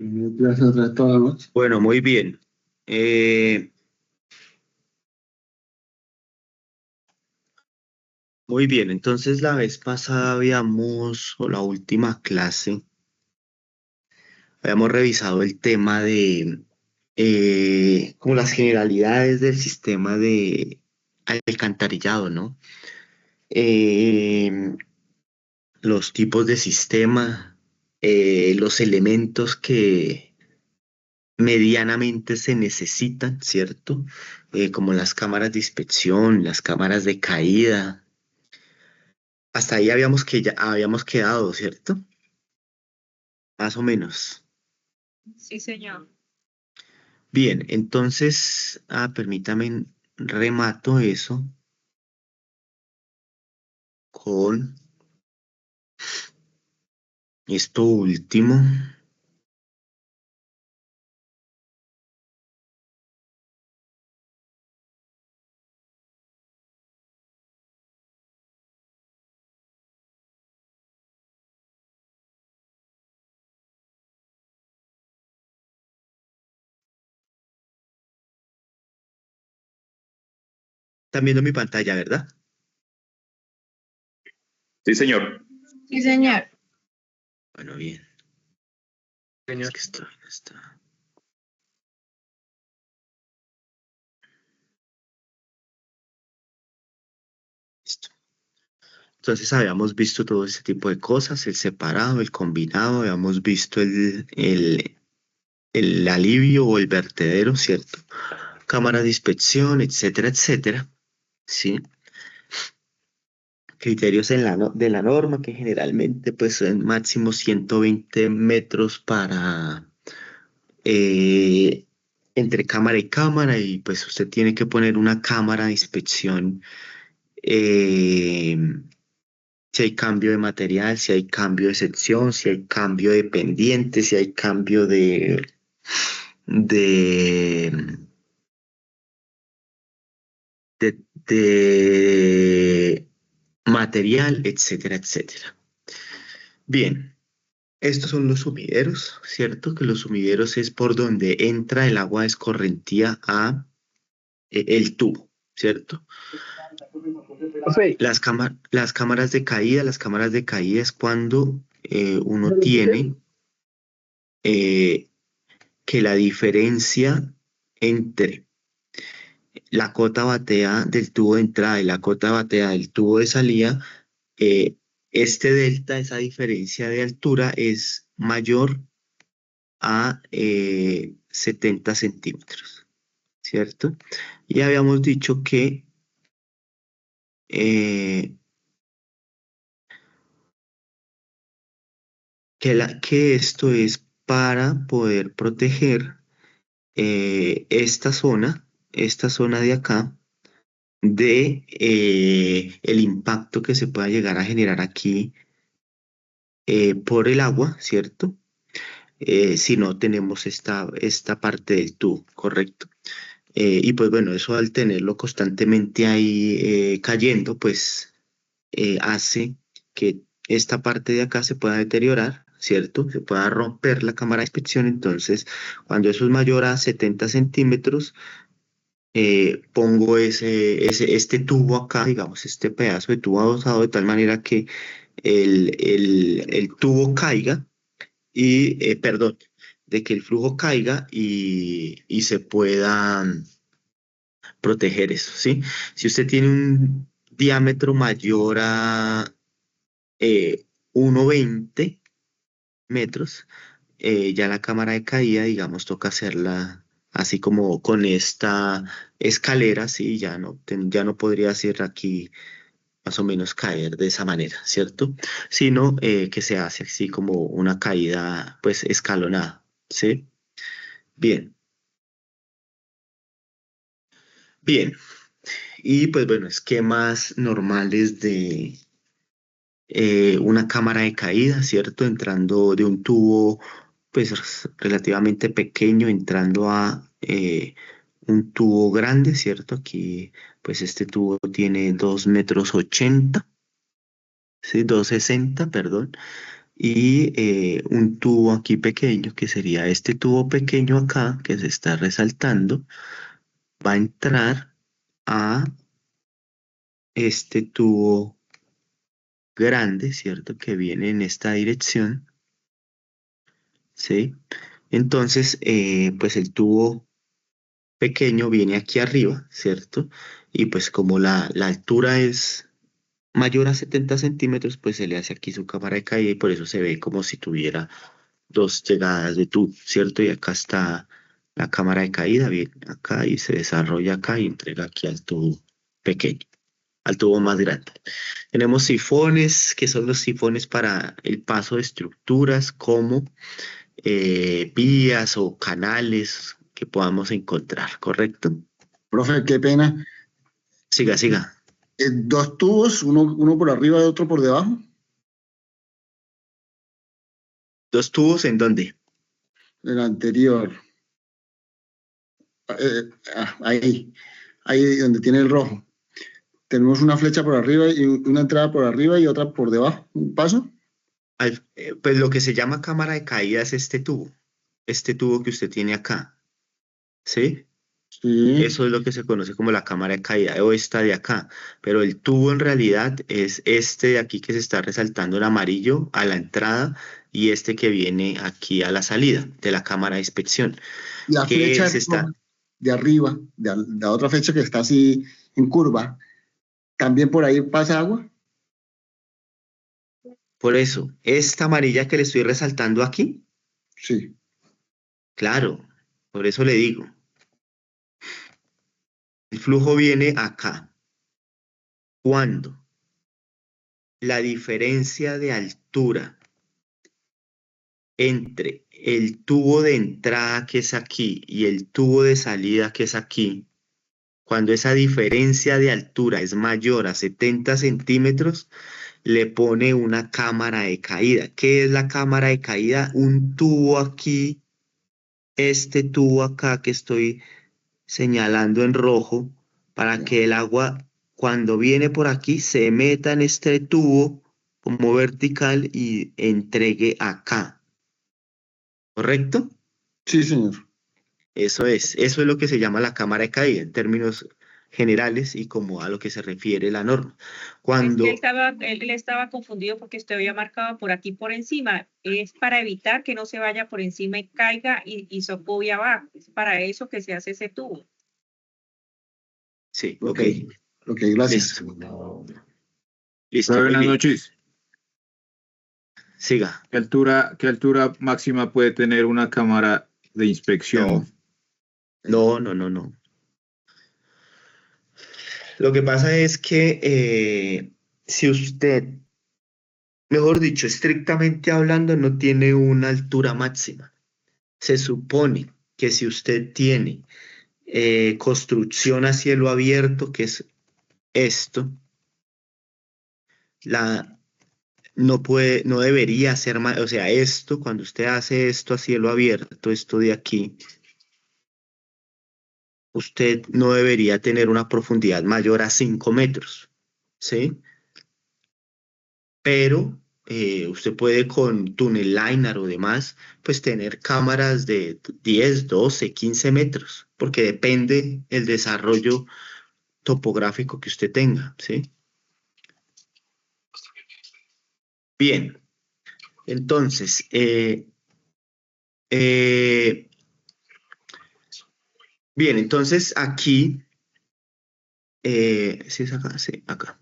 Gracias otra vez toda la noche. Bueno, muy bien. Eh, Muy bien, entonces la vez pasada habíamos, o la última clase, habíamos revisado el tema de como las generalidades del sistema de alcantarillado, ¿no? Eh, los tipos de sistema, los elementos que medianamente se necesitan, ¿cierto? Como las cámaras de inspección, las cámaras de caída. Hasta ahí ya habíamos quedado, ¿cierto? Más o menos. Sí, señor. Bien, entonces, permítame, remato eso con esto último. Están viendo mi pantalla, ¿verdad? Sí, señor. Sí, señor. Bueno, bien. Es que esto no está. Listo. Entonces habíamos visto todo ese tipo de cosas, el separado, el combinado, habíamos visto el alivio o el vertedero, ¿cierto? Cámara de inspección, etcétera, etcétera. ¿Sí? Criterios de la norma que generalmente pues son máximo 120 metros para eh, entre cámara y cámara y pues usted tiene que poner una cámara de inspección eh, si hay cambio de material, si hay cambio de sección, si hay cambio de pendiente, si hay cambio de, de material, etcétera, etcétera. Bien, estos son los sumideros, ¿cierto? Que los sumideros es por donde entra el agua escorrentía a el tubo, ¿cierto? Profe, Las cámaras de caída es cuando uno tiene eh, que la diferencia entre la cota batea del tubo de entrada y la cota batea del tubo de salida, eh, este delta, esa diferencia de altura es mayor a 70 centímetros, ¿cierto? Y habíamos dicho eh, que esto es para poder proteger esta zona de acá, de el impacto que se pueda llegar a generar aquí por el agua, ¿cierto? Si no tenemos esta parte del tubo, ¿correcto? Y pues bueno, eso al tenerlo constantemente ahí cayendo, pues hace que esta parte de acá se pueda deteriorar, ¿cierto? Se pueda romper la cámara de inspección. Entonces, cuando eso es mayor a 70 centímetros, pongo este tubo acá, digamos, este pedazo de tubo adosado de tal manera que el tubo caiga y, perdón, de que el flujo caiga y se pueda proteger eso, ¿sí? Si usted tiene un diámetro mayor a 1,20 metros, ya la cámara de caída, digamos, toca hacerla así como con esta escalera, ¿sí? Ya no podría ser aquí más o menos caer de esa manera, ¿cierto? Sino que se hace así como una caída, pues, escalonada, ¿sí? Bien, bien. Y pues bueno, esquemas normales de una cámara de caída, ¿cierto? Entrando de un tubo pues relativamente pequeño, entrando a un tubo grande, ¿cierto? Aquí pues este tubo tiene 2,80 metros, ¿sí? 2,60, perdón. y un tubo aquí pequeño, que sería este tubo pequeño acá, que se está resaltando, va a entrar a este tubo grande, ¿cierto? Que viene en esta dirección, ¿sí? Entonces, pues el tubo pequeño viene aquí arriba, ¿cierto? Y pues como la altura es mayor a 70 centímetros, pues se le hace aquí su cámara de caída y por eso se ve como si tuviera dos llegadas de tubo, ¿cierto? Y acá está la cámara de caída, viene acá y se desarrolla acá y entrega aquí al tubo pequeño, al tubo más grande. Tenemos sifones, que son los sifones para el paso de estructuras como vías o canales que podamos encontrar, ¿correcto? Profe, qué pena. Siga, siga. Dos tubos, uno por arriba y otro por debajo. ¿Dos tubos en dónde? El anterior. Ahí, ahí donde tiene el rojo. Tenemos una flecha por arriba y una entrada por arriba y otra por debajo. ¿Un paso? Pues lo que se llama cámara de caída es este tubo que usted tiene acá, ¿sí? Sí. Eso es lo que se conoce como la cámara de caída o esta de acá, pero el tubo en realidad es este de aquí que se está resaltando en amarillo a la entrada y este que viene aquí a la salida de la cámara de inspección, La que flecha se está, de arriba, de la otra flecha que está así en curva, ¿también por ahí pasa agua? por eso, esta amarilla que le estoy resaltando aquí, Sí. claro, por eso le digo, el flujo viene acá. Cuando la diferencia de altura entre el tubo de entrada que es aquí y el tubo de salida que es aquí, cuando esa diferencia de altura es mayor a 70 centímetros, le pone una cámara de caída. ¿Qué es la cámara de caída? Un tubo aquí, este tubo acá que estoy señalando en rojo, para Ya. que el agua cuando viene por aquí se meta en este tubo como vertical y entregue acá. ¿Correcto? Sí, señor. Eso es lo que se llama la cámara de caída en términos generales y como a lo que se refiere la norma. Es que Cuando, él estaba confundido porque usted había marcado por aquí por encima. Es para evitar que no se vaya por encima y caiga y socove abajo. Es para eso que se hace ese tubo. sí, Ok. ok, Ok, gracias. listo, Hola, listo, muy buenas bien, noches. siga. Qué altura máxima puede tener una cámara de No, inspección? no, no, no, no. Lo que pasa es que si usted, mejor dicho, estrictamente hablando, no tiene una altura máxima. Se supone que si usted tiene construcción a cielo abierto, que es esto, la, no puede, no debería ser más, o sea, esto, cuando usted hace esto a cielo abierto, esto de aquí, usted no debería tener una profundidad mayor a 5 metros, ¿sí? Pero usted puede con tunnel liner o demás, pues tener cámaras de 10, 12, 15 metros, porque depende el desarrollo topográfico que usted tenga, ¿sí? Bien, entonces, eh, bien, entonces aquí, ¿sí es acá? Sí, acá.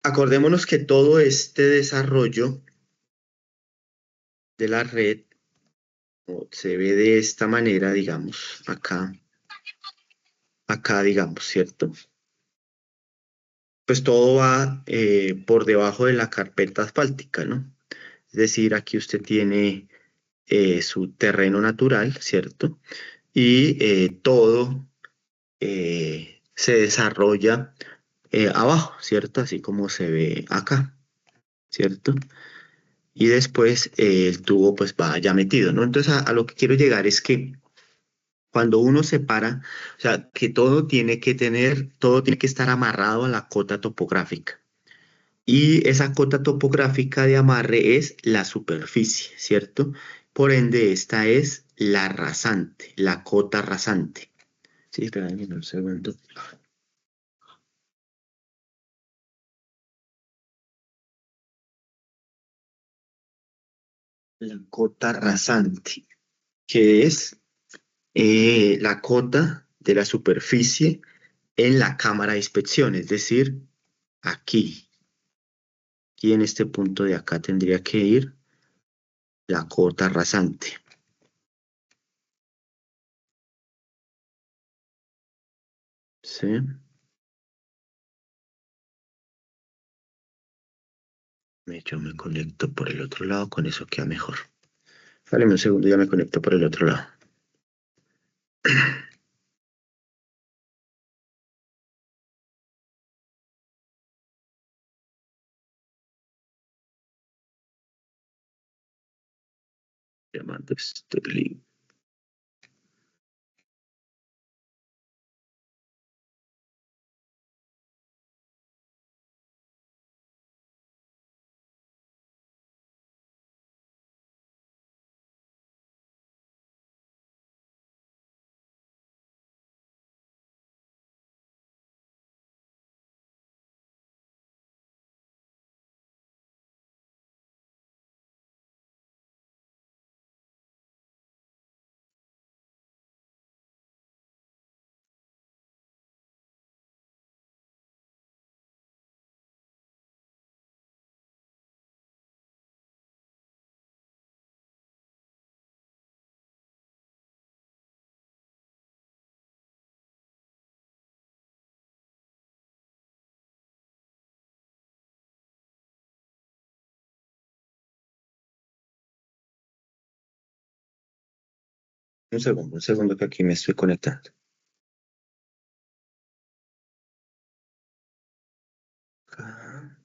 Acordémonos que todo este desarrollo de la red se ve de esta manera, digamos, acá, digamos, ¿cierto? Pues todo va por debajo de la carpeta asfáltica, ¿no? Es decir, aquí usted tiene su terreno natural, ¿cierto? Y todo se desarrolla abajo, ¿cierto? Así como se ve acá, ¿cierto? Y después el tubo pues va ya metido, ¿no? Entonces a lo que quiero llegar es que cuando uno separa, o sea, que todo tiene que estar amarrado a la cota topográfica. Y esa cota topográfica de amarre es la superficie, ¿cierto? Por ende, esta es la rasante, la cota rasante. Sí, espérame un segundo. La cota rasante, que es la cota de la superficie en la cámara de inspección, es decir, aquí. Aquí en este punto de acá tendría que ir la cota rasante. ¿Sí? Yo me conecto por el otro lado, con eso queda mejor. Dale un segundo, ya me conecto por el otro lado. Llamando este link. Un segundo que aquí me estoy conectando. Acá.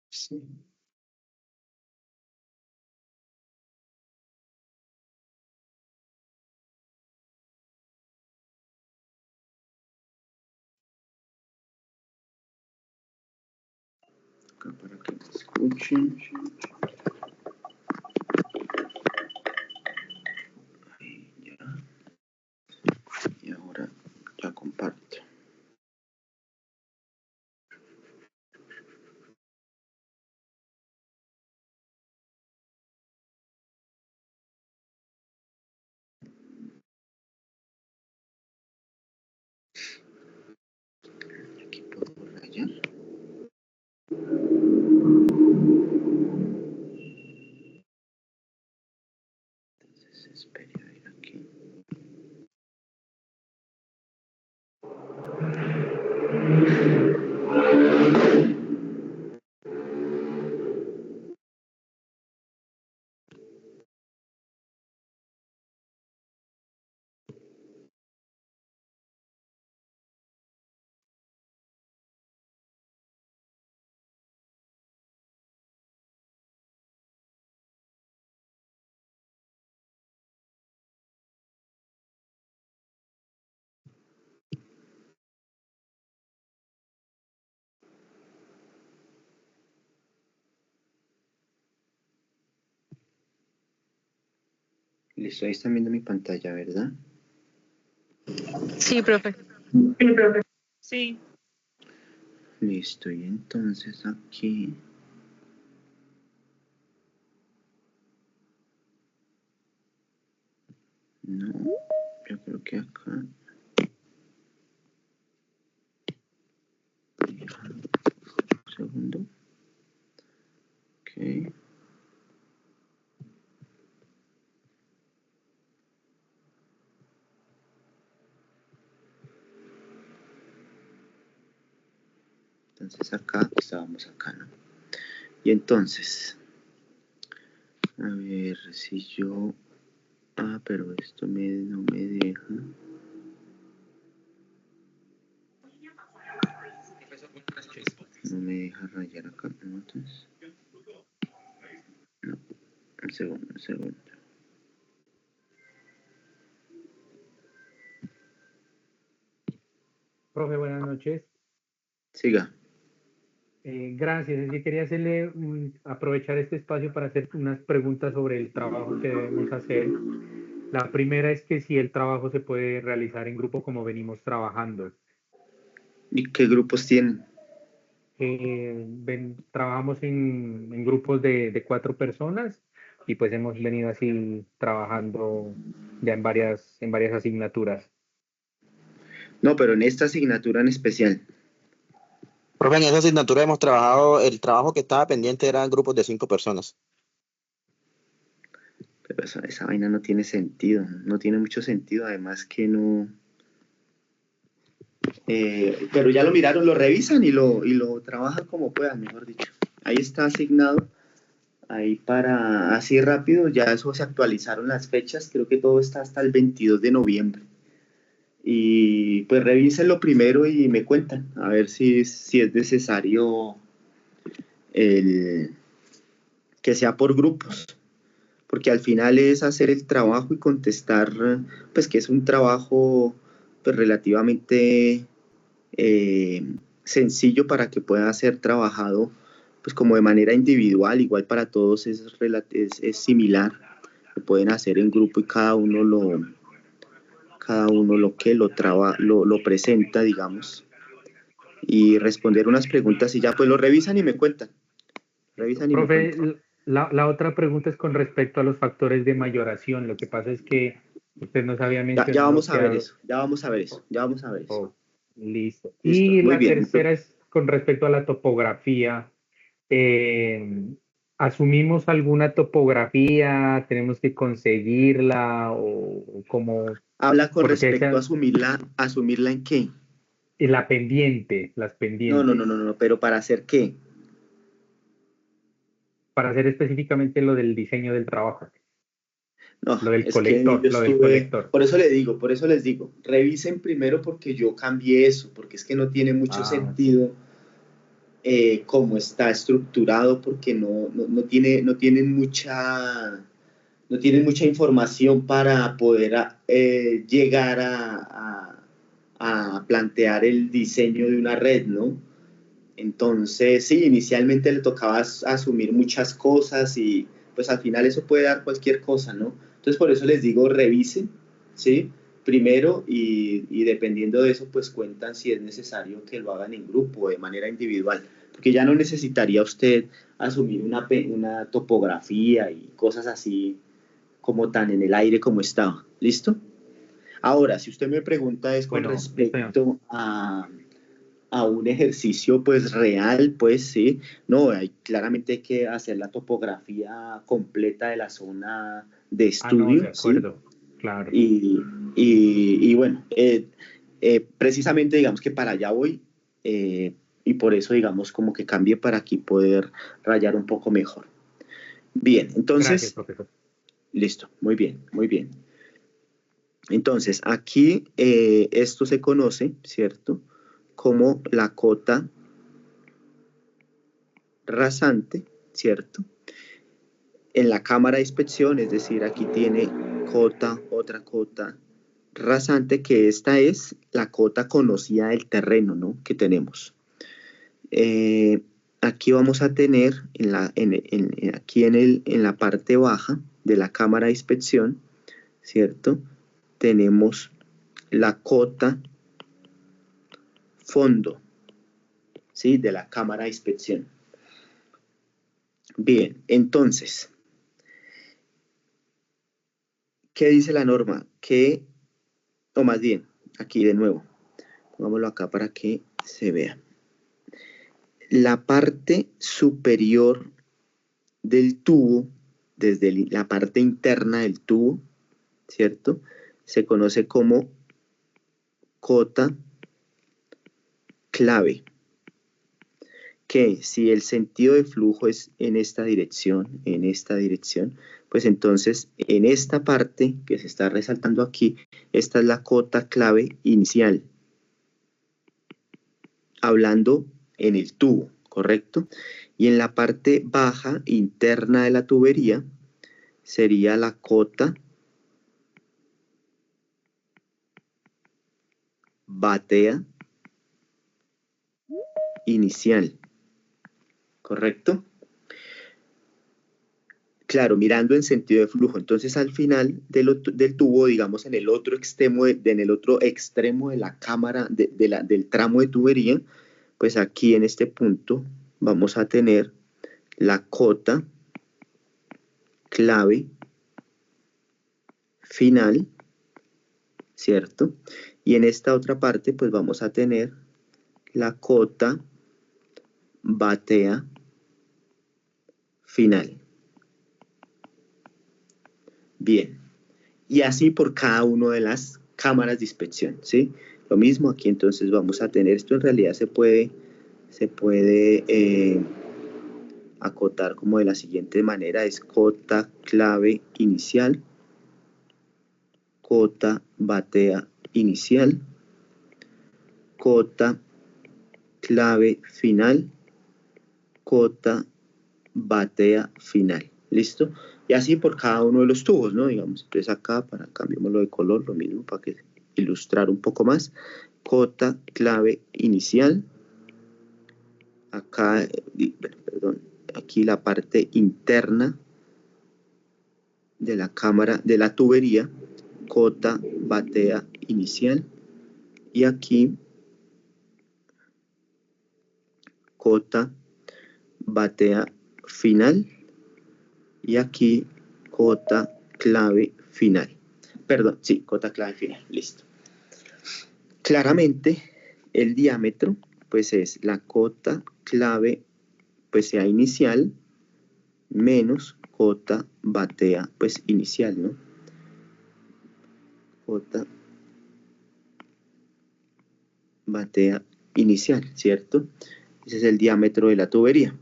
Sí. Acá para que me escuchen. Ahí ya. Y ahora ya comparto. Aquí puedo rayar. Entonces espere a ver aquí. Listo, ahí están viendo mi pantalla, ¿verdad? Sí, profe. Sí. Listo, y entonces aquí no, yo creo que acá. Un segundo. Ok. Entonces acá estábamos acá, ¿no? Y entonces, a ver si yo. Ah, pero esto no me deja. No me deja rayar acá. ¿No? Entonces, no. Un segundo, un segundo. Profe, buenas noches. Siga. Gracias. Es que quería aprovechar este espacio para hacer unas preguntas sobre el trabajo que debemos hacer. La primera es que si el trabajo se puede realizar en grupo como venimos trabajando. ¿Y qué grupos tienen? Trabajamos en grupos de 4 personas y pues hemos venido así trabajando ya en varias asignaturas. No, pero en esta asignatura en especial. Profe, en esa asignatura hemos trabajado, el trabajo que estaba pendiente eran grupos de 5 personas. Pero esa vaina no tiene sentido, no tiene mucho sentido, además que no... pero ya lo miraron, lo revisan y lo trabajan como puedan, mejor dicho. Ahí está asignado, ahí para así rápido, ya eso se actualizaron las fechas, creo que todo está hasta el 22 de noviembre. Y pues revísenlo primero y me cuentan, a ver si es necesario que sea por grupos, porque al final es hacer el trabajo y contestar, pues que es un trabajo pues relativamente sencillo para que pueda ser trabajado pues como de manera individual, igual para todos es similar, lo pueden hacer en grupo y cada uno lo presenta, digamos, y responder unas preguntas y ya pues lo revisan y me cuentan. Revisan y me cuentan. Profe, la otra pregunta es con respecto a los factores de mayoración. Lo que pasa es que usted nos había mencionado Ya vamos a ver que... eso, ya vamos a ver eso. Oh, listo. Listo, Y muy la bien. tercera es con respecto a la topografía. ¿Asumimos alguna topografía? ¿Tenemos que conseguirla? ¿O cómo? Habla con Porque respecto a asumirla en qué. la pendiente, las pendientes. No, pero ¿para hacer qué? Para hacer específicamente lo del diseño del trabajo. No, Lo del es que colector, lo del colector. por eso les digo, revisen primero porque yo cambié eso, porque es que no tiene mucho sentido cómo está estructurado, porque no tienen mucha información para poder llegar a plantear el diseño de una red, ¿no? Entonces, sí, inicialmente le tocaba asumir muchas cosas y pues al final eso puede dar cualquier cosa, ¿no? Entonces, por eso les digo, revisen, ¿sí? Primero y dependiendo de eso, pues cuentan si es necesario que lo hagan en grupo o de manera individual, porque ya no necesitaría usted asumir una topografía y cosas así como tan en el aire como estaba, ¿listo? Ahora, si usted me pregunta es con respecto a un ejercicio pues real, pues sí, no, claramente hay que hacer la topografía completa de la zona de estudio, de acuerdo, ¿sí? Claro. Y bueno, precisamente digamos que para allá voy y por eso digamos como que cambie para aquí poder rayar un poco mejor. Bien, entonces... Gracias, profesor. Listo, muy bien, muy bien. Entonces, aquí esto se conoce, ¿cierto?, como la cota rasante, ¿cierto? En la cámara de inspección, es decir, aquí tiene cota, otra cota rasante, que esta es la cota conocida del terreno, ¿no?, que tenemos. Aquí vamos a tener, aquí en la parte baja de la cámara de inspección, ¿cierto?, tenemos la cota fondo, ¿sí?, de la cámara de inspección. Bien, entonces, ¿qué dice la norma? O más bien, aquí de nuevo, pongámoslo acá para que se vea. La parte superior del tubo, desde la parte interna del tubo, ¿cierto?, se conoce como cota clave, que si el sentido de flujo es en esta dirección, pues entonces en esta parte que se está resaltando aquí, esta es la cota clave inicial, hablando en el tubo, ¿correcto? Y en la parte baja interna de la tubería sería la cota batea inicial, ¿correcto? Claro, mirando en sentido de flujo. Entonces, al final del tubo, digamos, en el otro extremo de la cámara, del tramo de tubería, pues aquí en este punto vamos a tener la cota clave final, ¿cierto? Y en esta otra parte, pues vamos a tener la cota batea final. Bien, y así por cada una de las cámaras de inspección, ¿sí? Lo mismo aquí, entonces vamos a tener, esto en realidad se puede acotar como de la siguiente manera, es cota clave inicial, cota batea inicial, cota clave final, cota batea final. ¿Listo? Y así por cada uno de los tubos, ¿no? Digamos, entonces acá, cambiémoslo de color, lo mismo para que ilustrar un poco más. Cota clave inicial. Acá, perdón, aquí la parte interna de la cámara, de la tubería, cota batea inicial. Y aquí, cota batea final. Y aquí, cota clave final. Perdón, sí, cota clave final, listo. Claramente, el diámetro, pues es la cota clave, pues sea inicial, menos cota batea, pues inicial, ¿no? Cota batea inicial, ¿cierto? Ese es el diámetro de la tubería.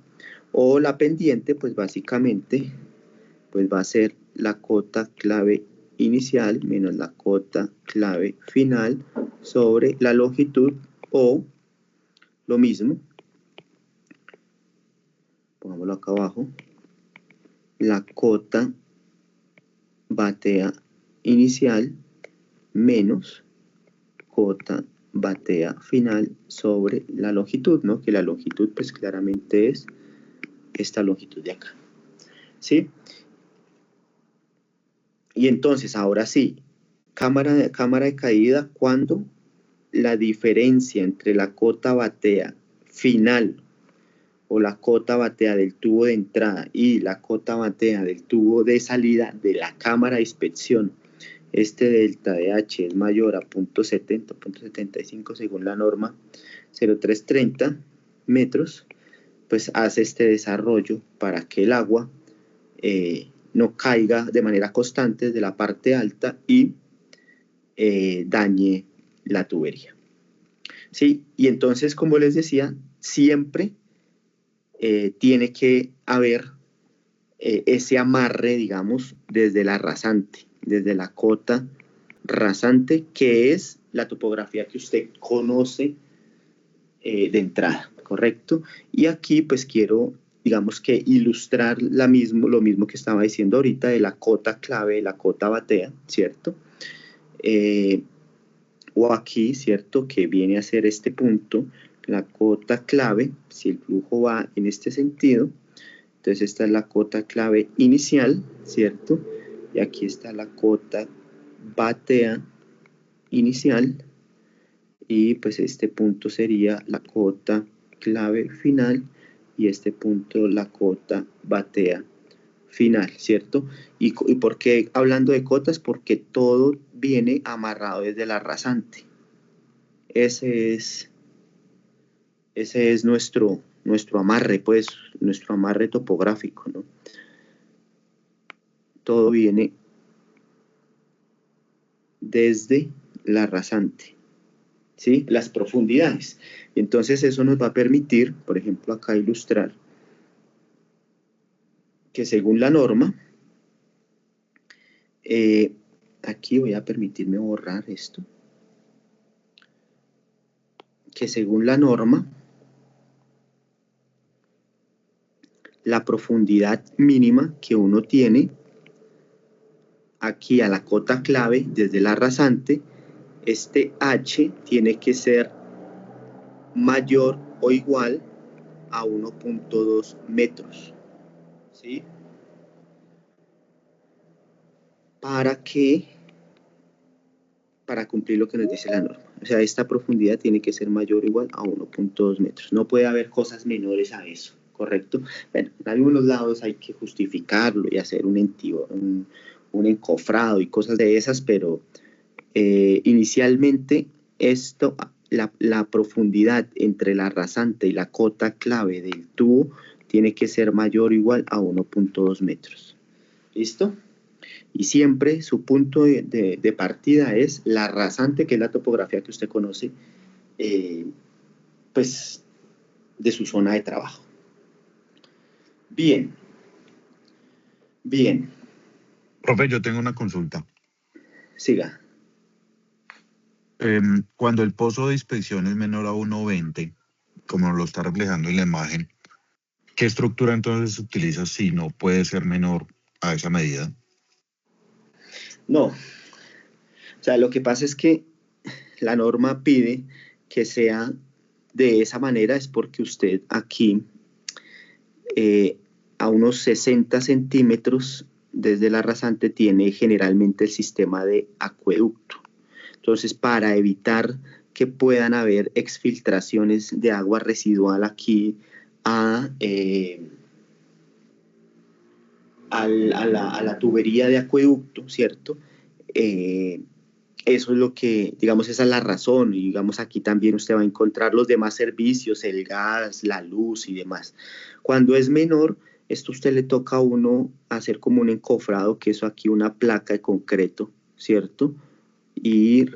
O la pendiente, pues básicamente, pues va a ser la cota clave inicial menos la cota clave final sobre la longitud, o lo mismo, pongámoslo acá abajo, la cota batea inicial menos cota batea final sobre la longitud, ¿no? Que la longitud pues claramente es esta longitud de acá, ¿sí? Y entonces, ahora sí, cámara de caída, cuando la diferencia entre la cota batea final o la cota batea del tubo de entrada y la cota batea del tubo de salida de la cámara de inspección, este delta de H es mayor a 0.70, 0.75 según la norma 0330 metros, pues hace este desarrollo para que el agua no caiga de manera constante desde la parte alta y dañe la tubería. ¿Sí? Y entonces, como les decía, siempre tiene que haber ese amarre, digamos, desde la rasante, desde la cota rasante, que es la topografía que usted conoce de entrada, ¿correcto? Y aquí pues quiero, digamos, que ilustrar lo mismo que estaba diciendo ahorita de la cota clave, de la cota batea, ¿cierto? O aquí, ¿cierto? Que viene a ser este punto, la cota clave, si el flujo va en este sentido, entonces esta es la cota clave inicial, ¿cierto? Y aquí está la cota batea inicial, y pues este punto sería la cota clave final, y este punto la cota batea final, ¿cierto? ¿Y por qué hablando de cotas? Porque todo viene amarrado desde la rasante. Ese es nuestro amarre, pues, nuestro amarre topográfico, ¿no? Todo viene desde la rasante, ¿sí? Las profundidades. Entonces eso nos va a permitir, por ejemplo, acá ilustrar que según la norma, aquí voy a permitirme borrar esto, que según la norma, la profundidad mínima que uno tiene aquí a la cota clave desde la rasante, este H tiene que ser mayor o igual a 1.2 metros, ¿sí? Para cumplir lo que nos dice la norma. O sea, esta profundidad tiene que ser mayor o igual a 1.2 metros. No puede haber cosas menores a eso, ¿correcto? Bueno, en algunos lados hay que justificarlo y hacer un encofrado y cosas de esas, pero inicialmente la profundidad entre la rasante y la cota clave del tubo tiene que ser mayor o igual a 1.2 metros. ¿Listo? Y siempre su punto de partida es la rasante, que es la topografía que usted conoce, pues, de su zona de trabajo. Bien. Profe, yo tengo una consulta. Siga. Cuando el pozo de inspección es menor a 1.20, como lo está reflejando en la imagen, ¿qué estructura entonces se utiliza si no puede ser menor a esa medida? No. O sea, lo que pasa es que la norma pide que sea de esa manera, es porque usted aquí, a unos 60 centímetros desde la rasante, tiene generalmente el sistema de acueducto. Entonces, para evitar que puedan haber exfiltraciones de agua residual aquí a la tubería de acueducto, ¿cierto? Eso es lo que, digamos, esa es la razón. Y digamos, aquí también usted va a encontrar los demás servicios, el gas, la luz y demás. Cuando es menor, esto a usted le toca a uno hacer como un encofrado, que eso aquí una placa de concreto, ¿cierto? Y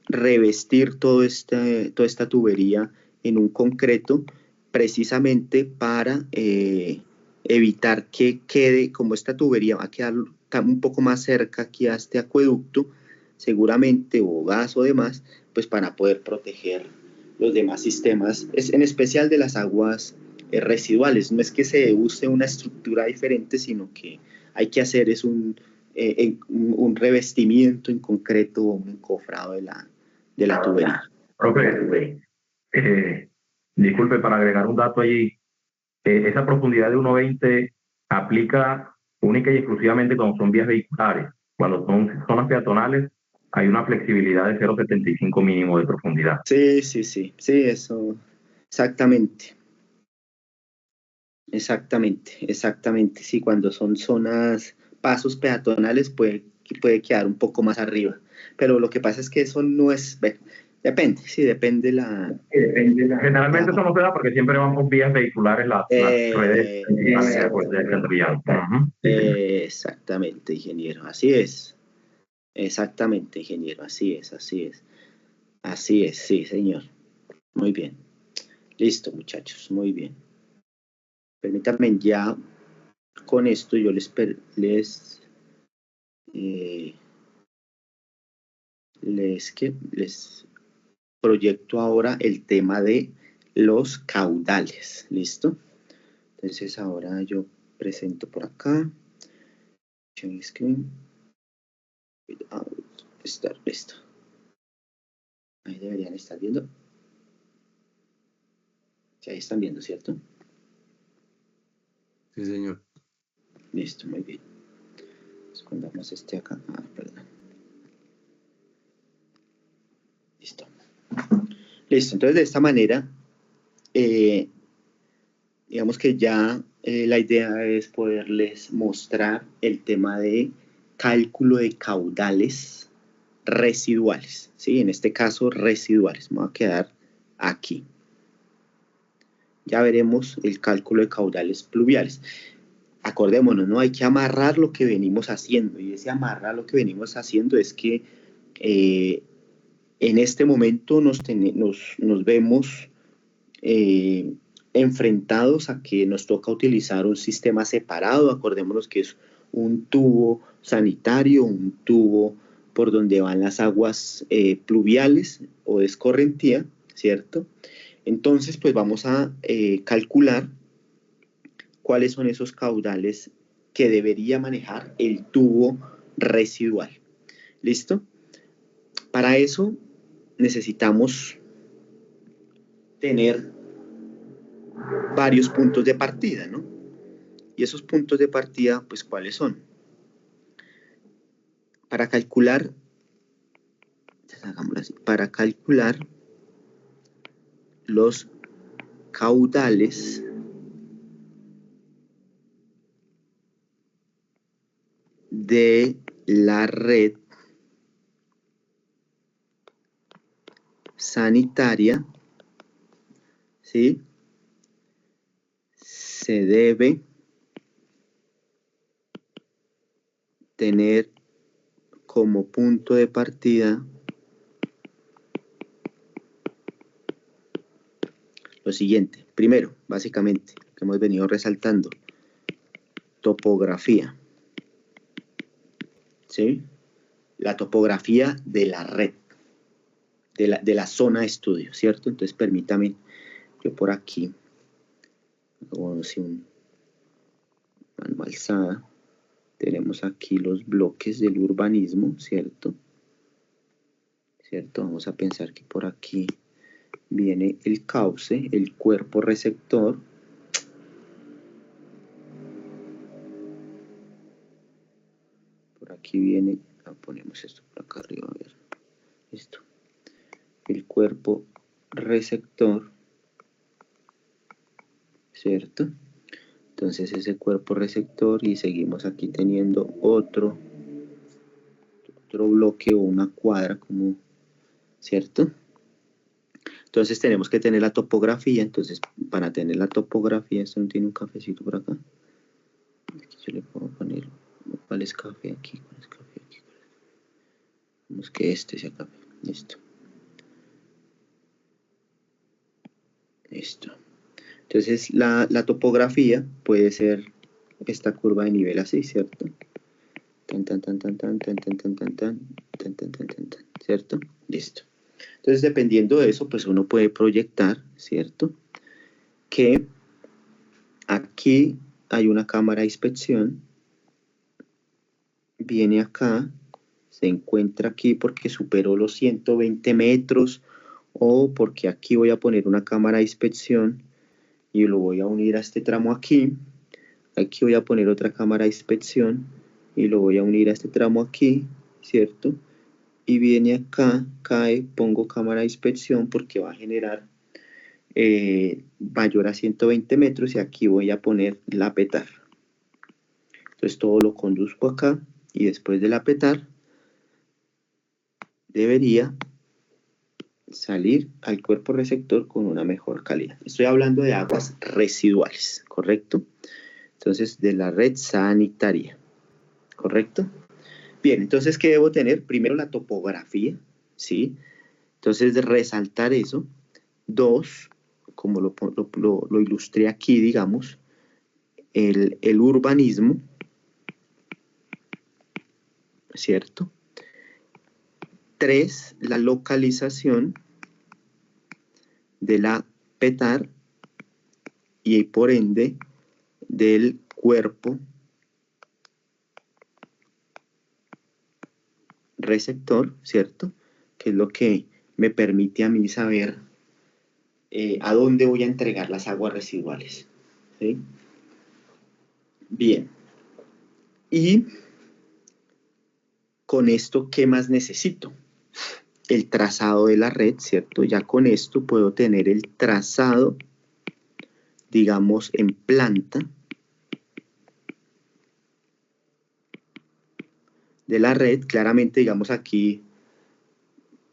revestir toda esta tubería en un concreto, precisamente para evitar que quede, como esta tubería va a quedar un poco más cerca aquí a este acueducto, seguramente, o gas o demás, pues para poder proteger los demás sistemas, en especial de las aguas residuales. No es que se use una estructura diferente, sino que hay que hacer es un revestimiento en concreto o un encofrado de la tubería. Profe, disculpe, para agregar un dato allí, esa profundidad de 1.20 aplica única y exclusivamente cuando son vías vehiculares. Cuando son zonas peatonales, hay una flexibilidad de 0.75 mínimo de profundidad. Sí, eso, exactamente. Sí, cuando son zonas, pasos peatonales puede quedar un poco más arriba, pero lo que pasa es que eso no es, depende. Generalmente eso no se da porque siempre vamos vías vehiculares, las redes principales pues, del vial. Exactamente, ingeniero, así es. Exactamente, ingeniero, así es. Así es, sí, señor. Muy bien. Listo, muchachos, muy bien. Permítanme, ya con esto yo les proyecto ahora el tema de los caudales. ¿Listo? Entonces ahora yo presento por acá. Share screen. Estar listo. Ahí deberían estar viendo. Sí, ahí están viendo, ¿cierto? Sí, señor. Listo, muy bien. Escondamos este acá. Perdón. Listo. Entonces de esta manera, digamos que ya la idea es poderles mostrar el tema de cálculo de caudales residuales, ¿sí? En este caso residuales. Me voy a quedar aquí. Ya veremos el cálculo de caudales pluviales. Acordémonos, ¿no? Hay que amarrar lo que venimos haciendo, y ese amarrar lo que venimos haciendo es que en este momento nos vemos enfrentados a que nos toca utilizar un sistema separado. Acordémonos que es un tubo sanitario, un tubo por donde van las aguas pluviales o de escorrentía, ¿cierto? Entonces, pues vamos a calcular cuáles son esos caudales que debería manejar el tubo residual. ¿Listo? Para eso necesitamos tener varios puntos de partida, ¿no? Y esos puntos de partida, pues, ¿cuáles son? Para calcular, hagámoslo así, para calcular los caudales de la red sanitaria, ¿sí? Se debe tener como punto de partida lo siguiente. Primero, básicamente, lo que hemos venido resaltando, topografía, ¿sí? La topografía de la red, de la zona de estudio, ¿cierto? Entonces, permítame, yo por aquí, como si un mano alzada, tenemos aquí los bloques del urbanismo, ¿cierto? ¿Cierto? Vamos a pensar que por aquí viene el cauce, el cuerpo receptor, por aquí viene, ponemos esto por acá arriba, a ver, esto, el cuerpo receptor, ¿cierto? Entonces ese cuerpo receptor, y seguimos aquí teniendo otro bloque o una cuadra, como, ¿cierto? Entonces tenemos que tener la topografía. Entonces, para tener la topografía, esto no tiene un cafecito por acá. Aquí yo le puedo poner, ¿cuál es café aquí? ¿Cuál es café aquí? Vamos que este sea café. Listo. Listo. Entonces, la topografía puede ser esta curva de nivel así, ¿cierto? Tan, tan, tan, tan, tan, tan, tan, tan, tan, tan, tan, tan, tan, tan, tan, ¿cierto? Listo. Entonces, dependiendo de eso, pues uno puede proyectar, ¿cierto? Que aquí hay una cámara de inspección, viene acá, se encuentra aquí porque superó los 120 metros, o porque aquí voy a poner una cámara de inspección y lo voy a unir a este tramo aquí. Aquí voy a poner otra cámara de inspección y lo voy a unir a este tramo aquí, ¿cierto? Y viene acá, cae, pongo cámara de inspección porque va a generar mayor a 120 metros, y aquí voy a poner la petar. Entonces todo lo conduzco acá, y después de la petar debería salir al cuerpo receptor con una mejor calidad. Estoy hablando de aguas residuales, ¿correcto? Entonces, de la red sanitaria, ¿correcto? Bien, entonces, ¿qué debo tener? Primero, la topografía, ¿sí? Entonces, de resaltar eso. Dos, como lo ilustré aquí, digamos, el urbanismo, ¿cierto? 3, la localización de la petar y por ende del cuerpo receptor, ¿cierto? Que es lo que me permite a mí saber a dónde voy a entregar las aguas residuales, ¿sí? Bien. Y con esto, ¿qué más necesito? El trazado de la red, ¿cierto? Ya con esto puedo tener el trazado, digamos, en planta de la red. Claramente, digamos, aquí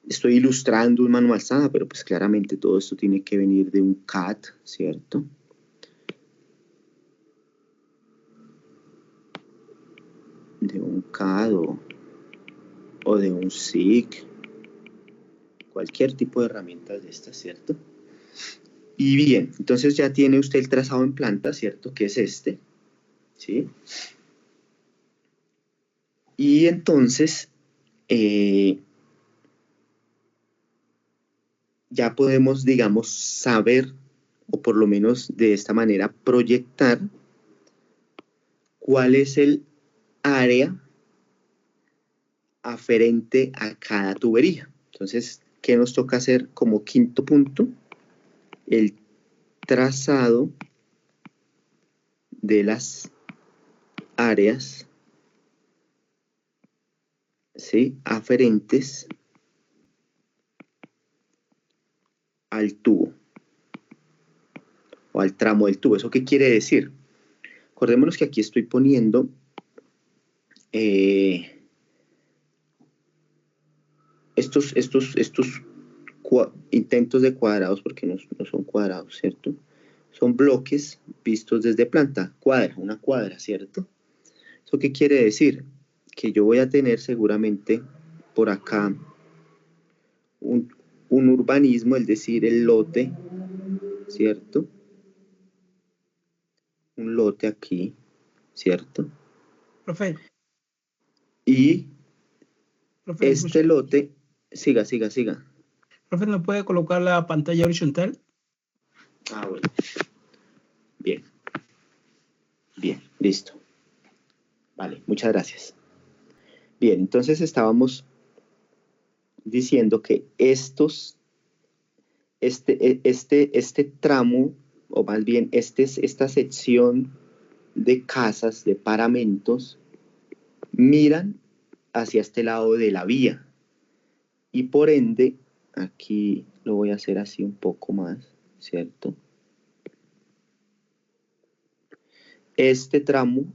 estoy ilustrando un manual SADA, pero pues claramente todo esto tiene que venir de un CAD, ¿cierto? De un CAD o de un SIG, cualquier tipo de herramientas de estas, ¿cierto? Y bien, entonces ya tiene usted el trazado en planta, ¿cierto? Que es este, ¿sí? Y entonces ya podemos, digamos, saber, o por lo menos de esta manera proyectar, cuál es el área aferente a cada tubería. Entonces, ¿qué nos toca hacer como quinto punto? el trazado de las áreas, ¿sí?, aferentes al tubo o al tramo del tubo. ¿Eso qué quiere decir? Acordémonos que aquí estoy poniendo estos intentos de cuadrados, porque no son cuadrados, ¿cierto? Son bloques vistos desde planta, una cuadra, ¿cierto? ¿Eso qué quiere decir? Que yo voy a tener seguramente por acá un urbanismo, es decir, el lote, ¿cierto? Un lote aquí, ¿cierto? Profe, Y profe, ¿me escucha? este lote, siga. Profe, ¿me puede colocar la pantalla horizontal? Ah, bueno. Bien, listo. Vale, muchas gracias. Bien, entonces estábamos diciendo que este tramo, o más bien esta sección de casas, de paramentos, miran hacia este lado de la vía. Y por ende, aquí lo voy a hacer así un poco más, ¿cierto? Este tramo,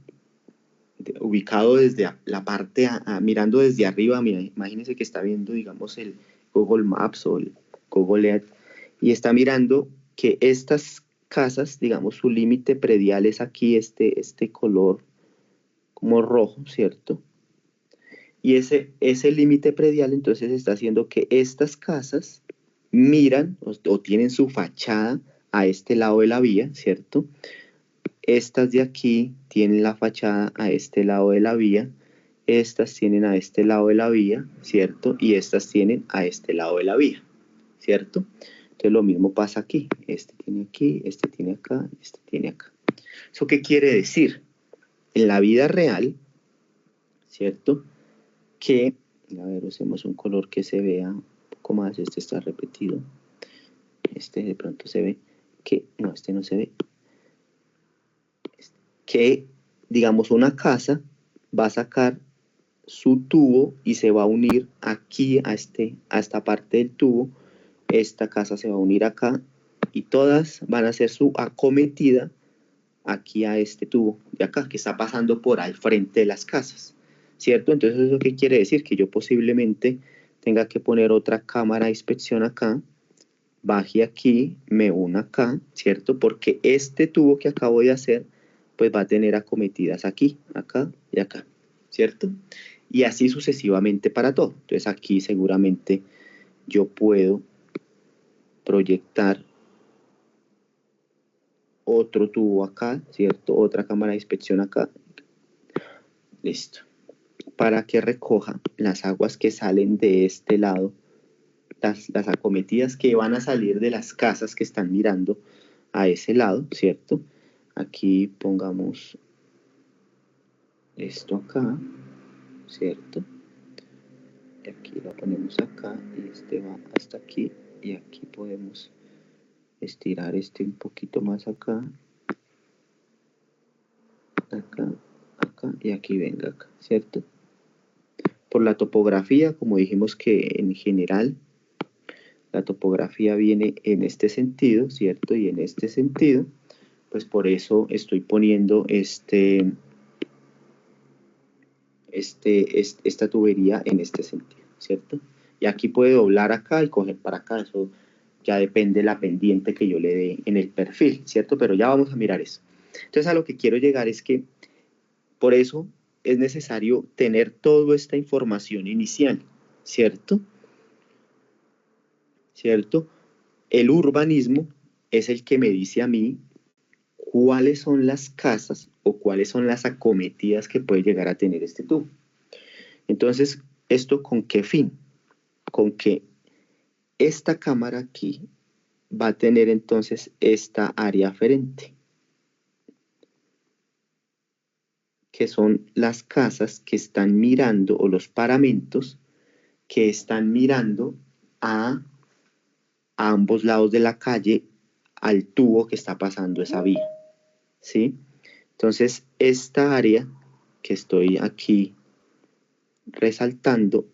ubicado desde la parte, mirando desde arriba, mira, imagínense que está viendo, digamos, el Google Maps o el Google Earth, y está mirando que estas casas, digamos, su límite predial es aquí, este color como rojo, ¿cierto? Y ese límite predial entonces está haciendo que estas casas miran o tienen su fachada a este lado de la vía, ¿cierto? Estas de aquí tienen la fachada a este lado de la vía, estas tienen a este lado de la vía, ¿cierto? Y estas tienen a este lado de la vía, ¿cierto? Entonces lo mismo pasa aquí, este tiene aquí, este tiene acá, este tiene acá. ¿Eso qué quiere decir? En la vida real, ¿cierto?, que, a ver, usemos un color que se vea un poco más, este está repetido, este de pronto se ve, que, no, este no se ve, que, digamos, una casa va a sacar su tubo y se va a unir aquí a esta parte del tubo, esta casa se va a unir acá y todas van a hacer su acometida aquí a este tubo de acá, que está pasando por al frente de las casas, ¿cierto? Entonces, ¿eso qué quiere decir? Que yo posiblemente tenga que poner otra cámara de inspección acá, baje aquí, me una acá, ¿cierto? Porque este tubo que acabo de hacer, pues va a tener acometidas aquí, acá y acá, ¿cierto? Y así sucesivamente para todo. Entonces, aquí seguramente yo puedo proyectar otro tubo acá, ¿cierto? Otra cámara de inspección acá. Listo. Para que recoja las aguas que salen de este lado, las acometidas que van a salir de las casas que están mirando a ese lado, ¿cierto? Aquí pongamos esto acá, ¿cierto? Y aquí lo ponemos acá y este va hasta aquí y aquí podemos estirar este un poquito más acá, acá y aquí venga acá, ¿cierto? Por la topografía, como dijimos que en general la topografía viene en este sentido, ¿cierto? Y en este sentido, pues por eso estoy poniendo esta tubería en este sentido, ¿cierto? Y aquí puede doblar acá y coger para acá, eso ya depende de la pendiente que yo le dé en el perfil, ¿cierto? Pero ya vamos a mirar eso. Entonces a lo que quiero llegar es que por eso es necesario tener toda esta información inicial, ¿cierto? ¿Cierto? El urbanismo es el que me dice a mí cuáles son las casas o cuáles son las acometidas que puede llegar a tener este tubo. Entonces, ¿esto con qué fin? Con que esta cámara aquí va a tener entonces esta área aferente, que son las casas que están mirando, o los paramentos que están mirando a ambos lados de la calle al tubo que está pasando esa vía, ¿sí? Entonces, esta área que estoy aquí resaltando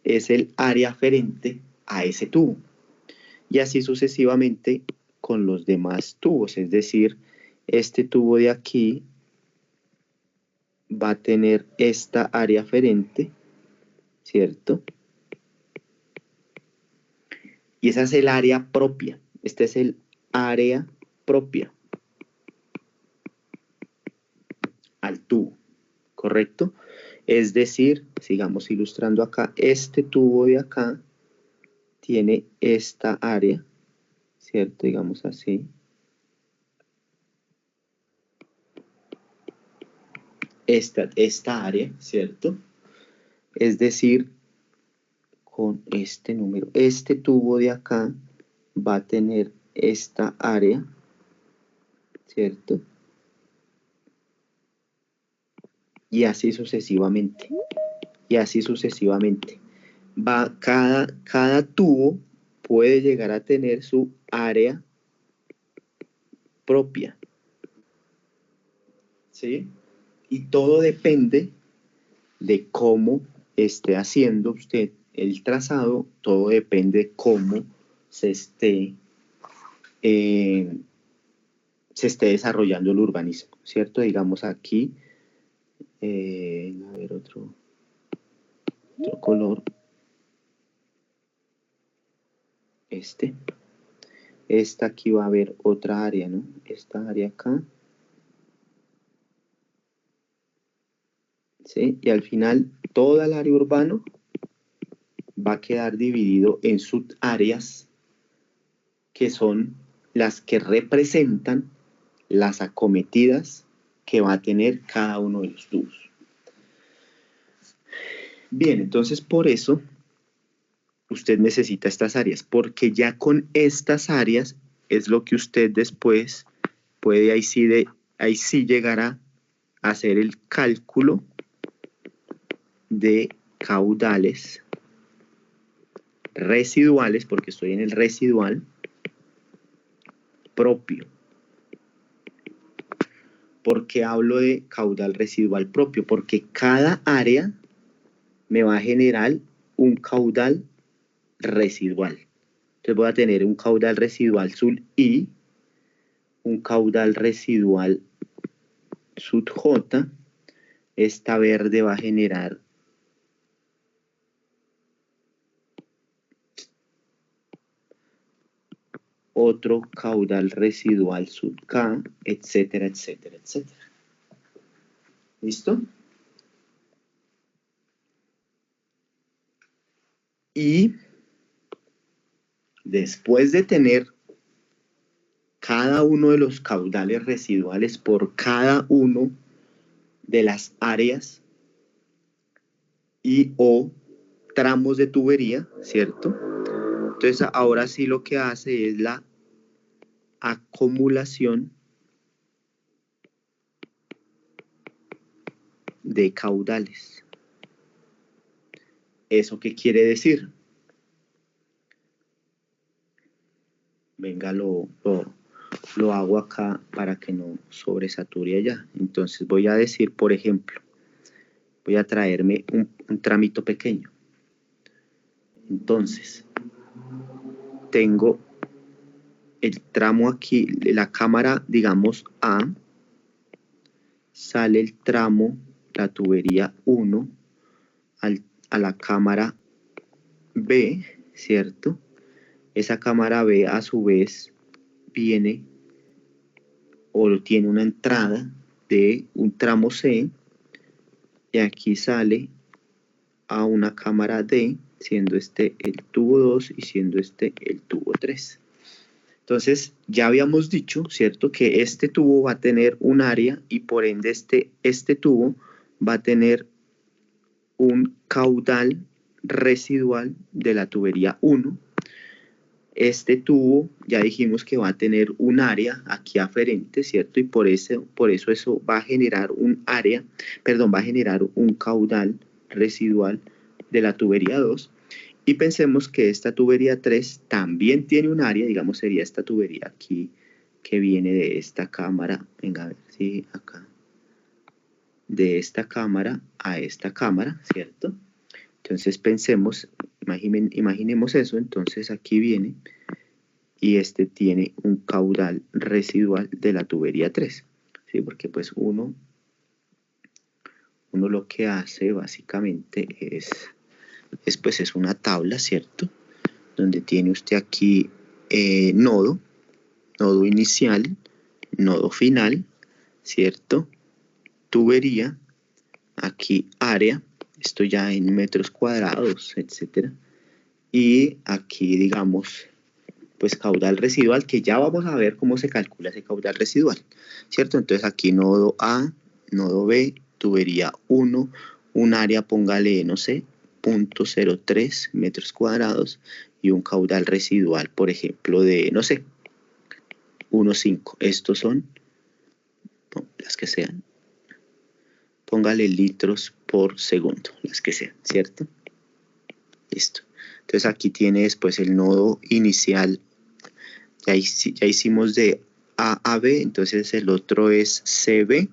es el área aferente a ese tubo. Y así sucesivamente con los demás tubos, es decir, este tubo de aquí va a tener esta área aferente, ¿cierto? Y esa es el área propia. Este es el área propia al tubo, ¿correcto? Es decir, sigamos ilustrando acá, este tubo de acá tiene esta área, ¿cierto? Digamos así. Esta área, ¿cierto? Es decir, con este número, este tubo de acá va a tener esta área, ¿cierto? Y así sucesivamente. Y así sucesivamente. Cada tubo puede llegar a tener su área propia, ¿sí? Y todo depende de cómo esté haciendo usted el trazado, todo depende de cómo se esté desarrollando el urbanismo, ¿cierto? Digamos aquí, a ver otro color, esta aquí va a haber otra área, ¿no? Esta área acá, ¿sí? Y al final toda el área urbano va a quedar dividido en subáreas que son las que representan las acometidas que va a tener cada uno de los tubos. Bien, entonces por eso usted necesita estas áreas, porque ya con estas áreas es lo que usted después puede ahí sí llegar a hacer el cálculo de caudales residuales, porque estoy en el residual propio. ¿Por qué hablo de caudal residual propio? Porque cada área me va a generar un caudal residual. Entonces voy a tener un caudal residual sub I, un caudal residual sub J. Esta verde va a generar otro caudal residual sub K, etcétera, etcétera, etcétera. ¿Listo? Y después de tener cada uno de los caudales residuales por cada uno de las áreas y o tramos de tubería, ¿cierto? Entonces ahora sí lo que hace es la acumulación de caudales. ¿Eso qué quiere decir? Venga, lo hago acá para que no sobresature allá. Entonces voy a decir, por ejemplo, voy a traerme un tramito pequeño. Entonces, tengo el tramo aquí, la cámara, digamos, A, sale el tramo, la tubería 1, a la cámara B, ¿cierto? Esa cámara B a su vez viene o tiene una entrada de un tramo C y aquí sale a una cámara D, siendo este el tubo 2 y siendo este el tubo 3. Entonces ya habíamos dicho, ¿cierto? Que este tubo va a tener un área y por ende este tubo va a tener un caudal residual de la tubería 1. Este tubo ya dijimos que va a tener un área aquí aferente, ¿cierto? Y por eso eso va a generar un área, perdón, va a generar un caudal residual de la tubería 2. Y pensemos que esta tubería 3 también tiene un área, digamos sería esta tubería aquí que viene de esta cámara, venga a ver si acá, de esta cámara a esta cámara, ¿cierto? Entonces pensemos, imaginemos eso, entonces aquí viene y este tiene un caudal residual de la tubería 3, ¿sí? Porque pues uno lo que hace básicamente es una tabla, ¿cierto? Donde tiene usted aquí nodo inicial, nodo final, ¿cierto? Tubería, aquí área, esto ya en metros cuadrados, etcétera. Y aquí, digamos, pues caudal residual, que ya vamos a ver cómo se calcula ese caudal residual, ¿cierto? Entonces aquí nodo A, nodo B, tubería 1, un área, póngale, no sé, 0.03 metros cuadrados y un caudal residual, por ejemplo, de, no sé, 1.5. Estos son, no, las que sean, póngale litros por segundo, las que sean, ¿cierto? Listo. Entonces aquí tiene después el nodo inicial, ya hicimos de A a B, entonces el otro es CB,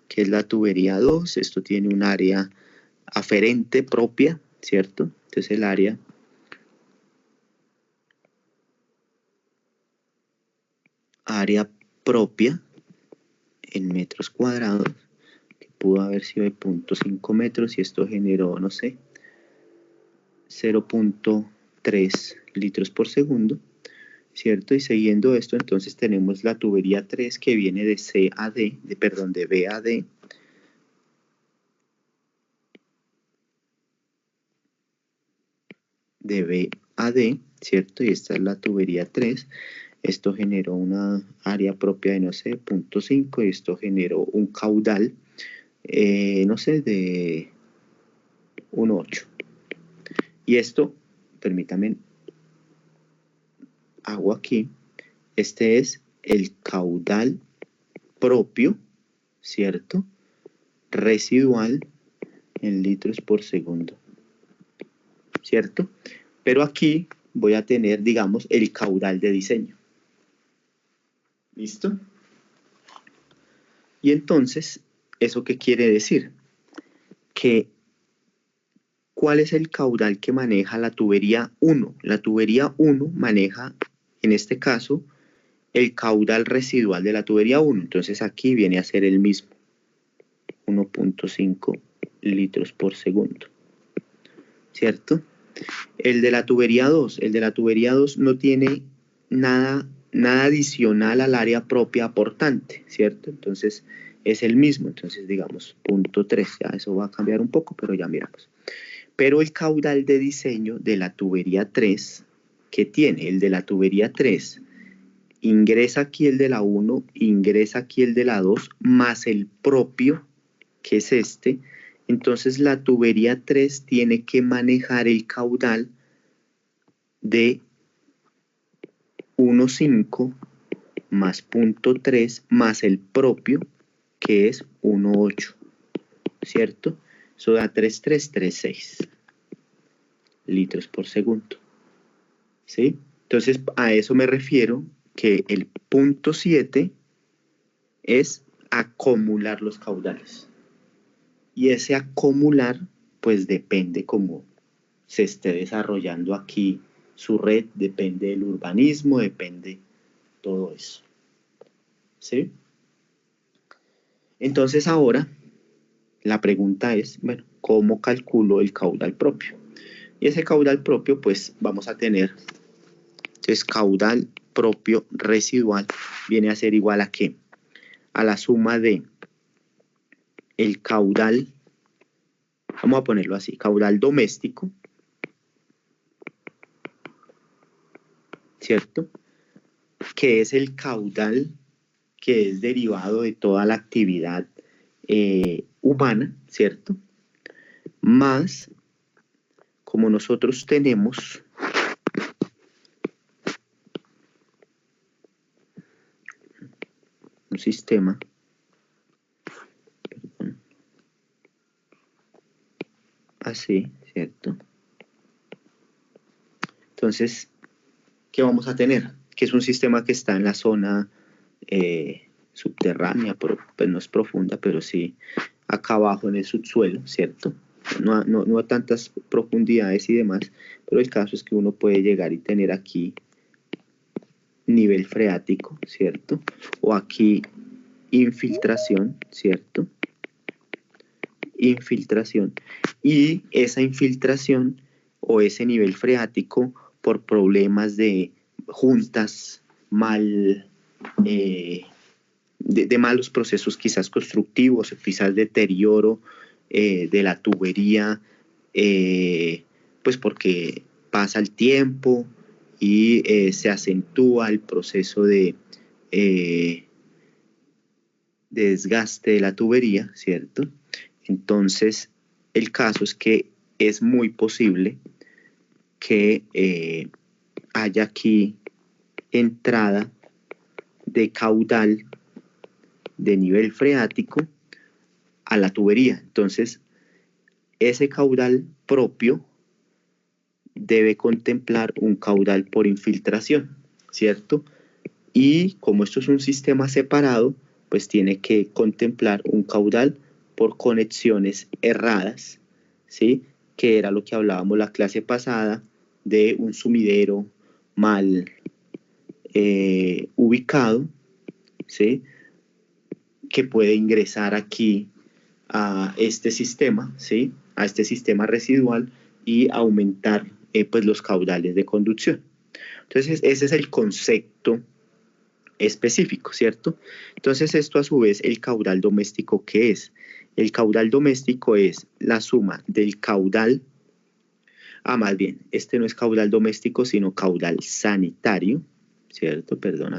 que es la tubería 2, esto tiene un área aferente propia, ¿cierto? Entonces el área propia en metros cuadrados, que pudo haber sido de 0.5 metros y esto generó, no sé, 0.3 litros por segundo, ¿cierto? Y siguiendo esto, entonces tenemos la tubería 3 que viene de C a D, de B a D, de B a D, ¿cierto? Y esta es la tubería 3. Esto generó una área propia de, no sé, 0.5 y esto generó un caudal, no sé, de 1.8. Y esto, permítame, hago aquí, este es el caudal propio, ¿cierto? Residual en litros por segundo, ¿cierto? Pero aquí voy a tener, digamos, el caudal de diseño. ¿Listo? Y entonces, ¿eso qué quiere decir? Que ¿cuál es el caudal que maneja la tubería 1? La tubería 1 maneja, en este caso, el caudal residual de la tubería 1. Entonces aquí viene a ser el mismo, 1.5 litros por segundo, ¿cierto? El de la tubería 2, no tiene nada adicional al área propia aportante, ¿cierto? Entonces es el mismo, entonces digamos 0.3, ya eso va a cambiar un poco, pero ya miramos. Pero el caudal de diseño de la tubería 3, ¿qué tiene? El de la tubería 3, ingresa aquí el de la 1, ingresa aquí el de la 2, más el propio, que es este. Entonces la tubería 3 tiene que manejar el caudal de 1.5 más 0.3 más el propio, que es 1.8, ¿cierto? Eso da 3.336 litros por segundo, ¿sí? Entonces a eso me refiero, que el punto 7 es acumular los caudales. Y ese acumular, pues depende cómo se esté desarrollando aquí su red, depende del urbanismo, depende todo eso, ¿sí? Entonces ahora la pregunta es, bueno, ¿cómo calculo el caudal propio? Y ese caudal propio, pues vamos a tener, entonces caudal propio residual viene a ser igual a ¿qué? A la suma de el caudal, vamos a ponerlo así, caudal doméstico, ¿cierto? Que es el caudal que es derivado de toda la actividad humana, ¿cierto? Más, como nosotros tenemos un sistema, así, ¿cierto? Entonces, ¿qué vamos a tener? Que es un sistema que está en la zona subterránea, pero pues no es profunda, pero sí acá abajo en el subsuelo, ¿cierto? No a tantas profundidades y demás, pero el caso es que uno puede llegar y tener aquí nivel freático, ¿cierto? O aquí infiltración, ¿cierto? Infiltración. Y esa infiltración o ese nivel freático por problemas de juntas de malos procesos quizás constructivos, quizás deterioro de la tubería, pues porque pasa el tiempo y se acentúa el proceso de desgaste de la tubería, ¿cierto? Entonces, el caso es que es muy posible que haya aquí entrada de caudal de nivel freático a la tubería. Entonces, ese caudal propio debe contemplar un caudal por infiltración, ¿cierto? Y como esto es un sistema separado, pues tiene que contemplar un caudal por conexiones erradas, ¿sí? Que era lo que hablábamos la clase pasada de un sumidero mal ubicado, ¿sí? Que puede ingresar aquí a este sistema, ¿sí? A este sistema residual y aumentar pues los caudales de conducción. Entonces, ese es el concepto específico, ¿cierto? Entonces, esto a su vez, el caudal doméstico, ¿qué es? El caudal doméstico es la suma del caudal, más bien, este no es caudal doméstico, sino caudal sanitario, ¿cierto? Perdón,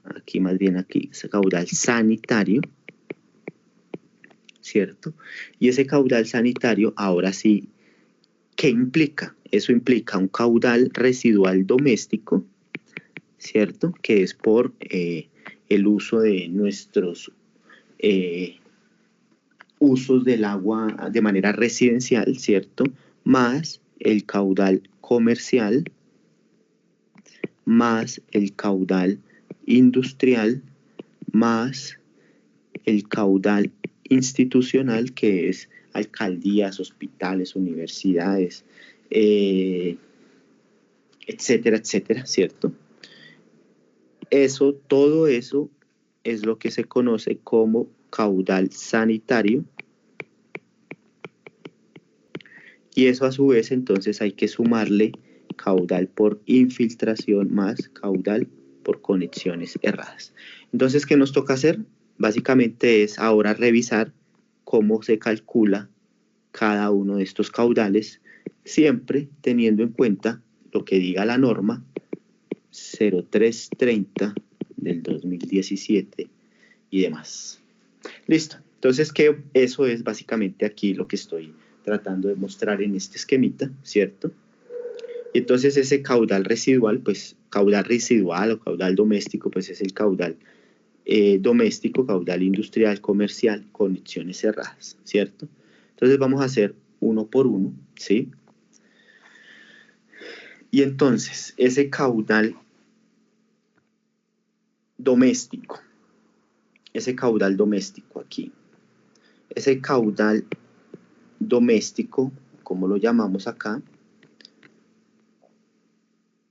aquí más bien aquí, es caudal sanitario, ¿cierto? Y ese caudal sanitario, ahora sí, ¿qué implica? Eso implica un caudal residual doméstico, ¿cierto? Que es por el uso de nuestros usos del agua de manera residencial, ¿cierto? Más el caudal comercial, más el caudal industrial, más el caudal institucional, que es alcaldías, hospitales, universidades, etcétera, etcétera, ¿cierto? Todo eso es lo que se conoce como caudal sanitario, y eso a su vez entonces hay que sumarle caudal por infiltración más caudal por conexiones erradas. Entonces, ¿qué nos toca hacer? Básicamente es ahora revisar cómo se calcula cada uno de estos caudales, siempre teniendo en cuenta lo que diga la norma 0330 del 2017 y demás. Listo. Entonces, eso es básicamente aquí lo que estoy tratando de mostrar en este esquemita, ¿cierto? Y entonces ese caudal residual, pues caudal residual o caudal doméstico, pues es el caudal doméstico, caudal industrial, comercial, conexiones cerradas, ¿cierto? Entonces vamos a hacer uno por uno, ¿sí? Y entonces ese caudal doméstico aquí, ese caudal doméstico, ¿cómo lo llamamos acá?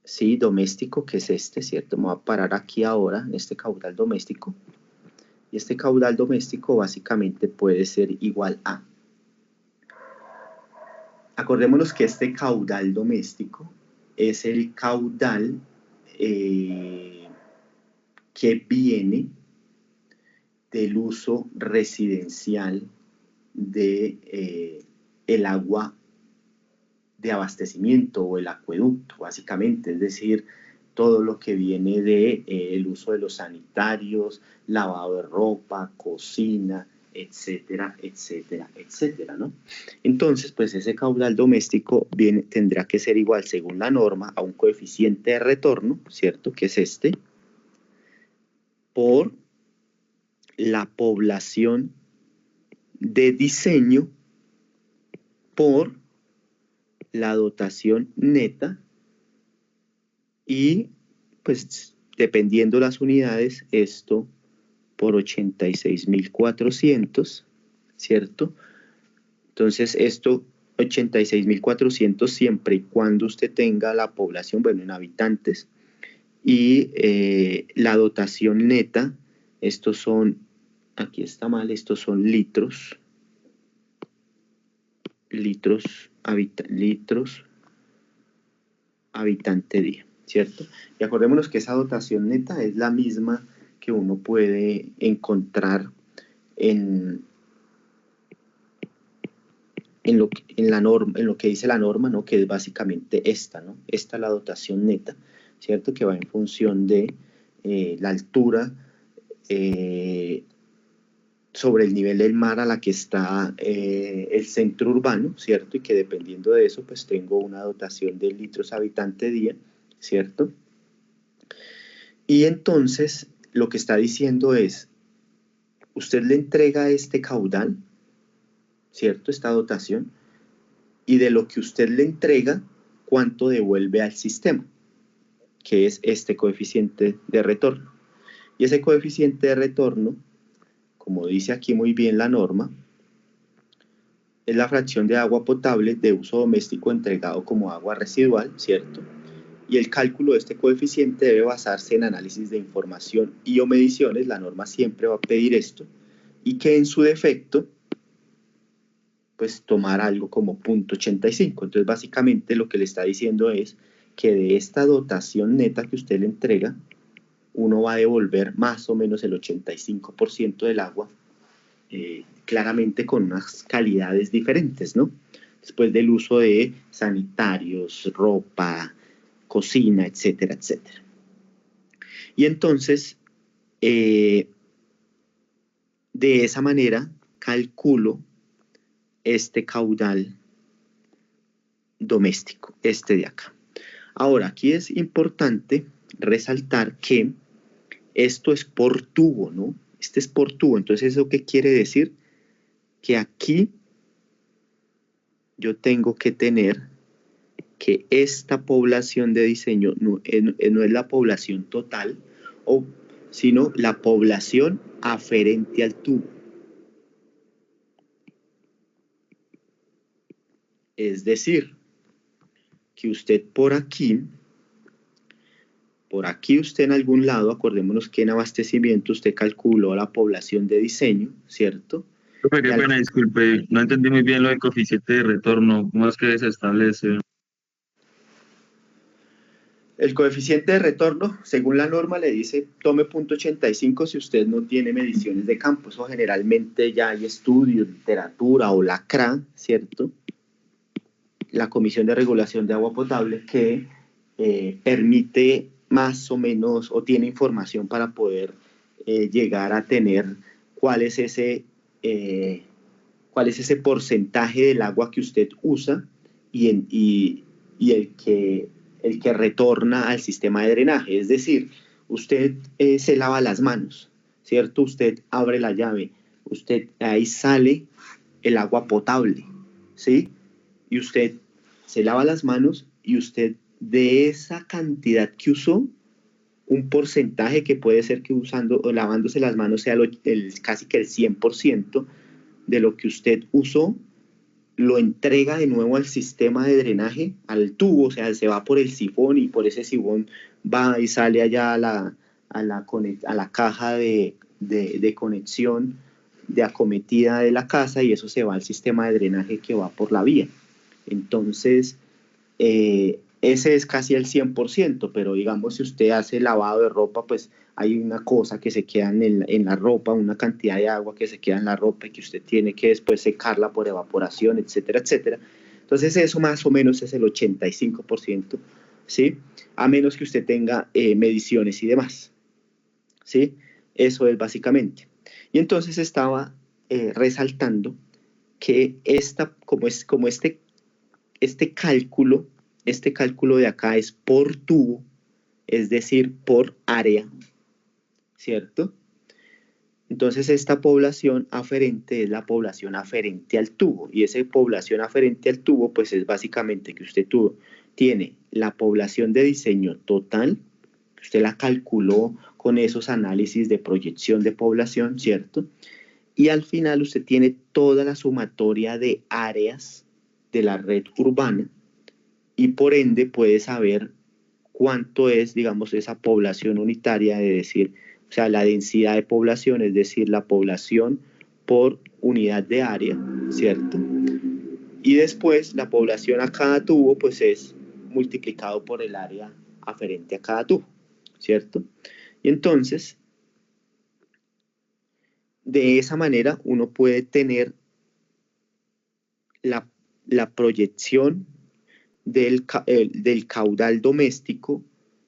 Sí, doméstico, que es este, ¿cierto? Me voy a parar aquí ahora en este caudal doméstico. Y este caudal doméstico básicamente puede ser igual a... Acordémonos que este caudal doméstico es el caudal que viene del uso residencial de el agua de abastecimiento o el acueducto, básicamente, es decir, todo lo que viene de el uso de los sanitarios, lavado de ropa, cocina, etcétera, etcétera, etcétera, ¿no? Entonces, pues ese caudal doméstico tendrá que ser igual, según la norma, a un coeficiente de retorno, ¿cierto? Que es este, por la población de diseño por la dotación neta y pues dependiendo las unidades, esto por 86.400, ¿cierto? Entonces, esto 86.400 siempre y cuando usted tenga la población, bueno, en habitantes, y la dotación neta, estos son, aquí está mal, estos son litros habitante día, ¿cierto? Y acordémonos que esa dotación neta es la misma que uno puede encontrar en lo que dice la norma, ¿no? Que es básicamente esta, ¿no? Esta es la dotación neta, ¿cierto? Que va en función de la altura sobre el nivel del mar a la que está el centro urbano, ¿cierto? Y que dependiendo de eso, pues tengo una dotación de litros habitante día, ¿cierto? Y entonces, lo que está diciendo es, usted le entrega este caudal, ¿cierto? Esta dotación, y de lo que usted le entrega, ¿cuánto devuelve al sistema? Que es este coeficiente de retorno. Y ese coeficiente de retorno, como dice aquí muy bien la norma, es la fracción de agua potable de uso doméstico entregado como agua residual, ¿cierto? Y el cálculo de este coeficiente debe basarse en análisis de información y o mediciones, la norma siempre va a pedir esto, y que en su defecto, pues tomar algo como 0.85. Entonces, básicamente lo que le está diciendo es que de esta dotación neta que usted le entrega, uno va a devolver más o menos el 85% del agua, claramente con unas calidades diferentes, ¿no? Después del uso de sanitarios, ropa, cocina, etcétera, etcétera. Y entonces, de esa manera, calculo este caudal doméstico, este de acá. Ahora, aquí es importante resaltar que esto es por tubo, ¿no? Este es por tubo. Entonces, ¿eso qué quiere decir? Que aquí yo tengo que tener que esta población de diseño no es la población total, sino la población aferente al tubo. Es decir, que usted por aquí usted en algún lado, acordémonos que en abastecimiento usted calculó la población de diseño, ¿cierto? Profe, qué pena, disculpe, no entendí muy bien lo del coeficiente de retorno, ¿cómo es que se establece? El coeficiente de retorno, según la norma, le dice tome 0.85 si usted no tiene mediciones de campo. Eso generalmente ya hay estudios, literatura o la CRA, ¿cierto? La Comisión de Regulación de Agua Potable, que permite más o menos o tiene información para poder llegar a tener cuál es ese porcentaje del agua que usted usa y el que retorna al sistema de drenaje. Es decir, usted se lava las manos, ¿cierto? Usted abre la llave, ahí sale el agua potable, ¿sí? Y usted se lava las manos y usted de esa cantidad que usó, un porcentaje que puede ser que usando o lavándose las manos sea casi que el 100% de lo que usted usó, lo entrega de nuevo al sistema de drenaje, al tubo, o sea, se va por el sifón y por ese sifón va y sale allá a la caja de conexión de acometida de la casa y eso se va al sistema de drenaje que va por la vía. Entonces, ese es casi el 100%, pero digamos si usted hace lavado de ropa, pues hay una cosa que se queda en la ropa, una cantidad de agua que se queda en la ropa y que usted tiene que después secarla por evaporación, etcétera, etcétera. Entonces eso más o menos es el 85%, ¿sí? A menos que usted tenga mediciones y demás, ¿sí? Eso es básicamente. Y entonces estaba resaltando que este cálculo de acá es por tubo, es decir, por área, ¿cierto? Entonces esta población aferente es la población aferente al tubo, y esa población aferente al tubo pues es básicamente que usted tiene la población de diseño total Usted la calculó con esos análisis de proyección de población, ¿cierto? Y al final usted tiene toda la sumatoria de áreas de la red urbana y por ende puede saber cuánto es, digamos, esa población unitaria, de decir, o sea, la densidad de población, es decir, la población por unidad de área, ¿cierto? Y después la población a cada tubo, pues es multiplicado por el área aferente a cada tubo, ¿cierto? Y entonces, de esa manera uno puede tener la proyección del caudal doméstico,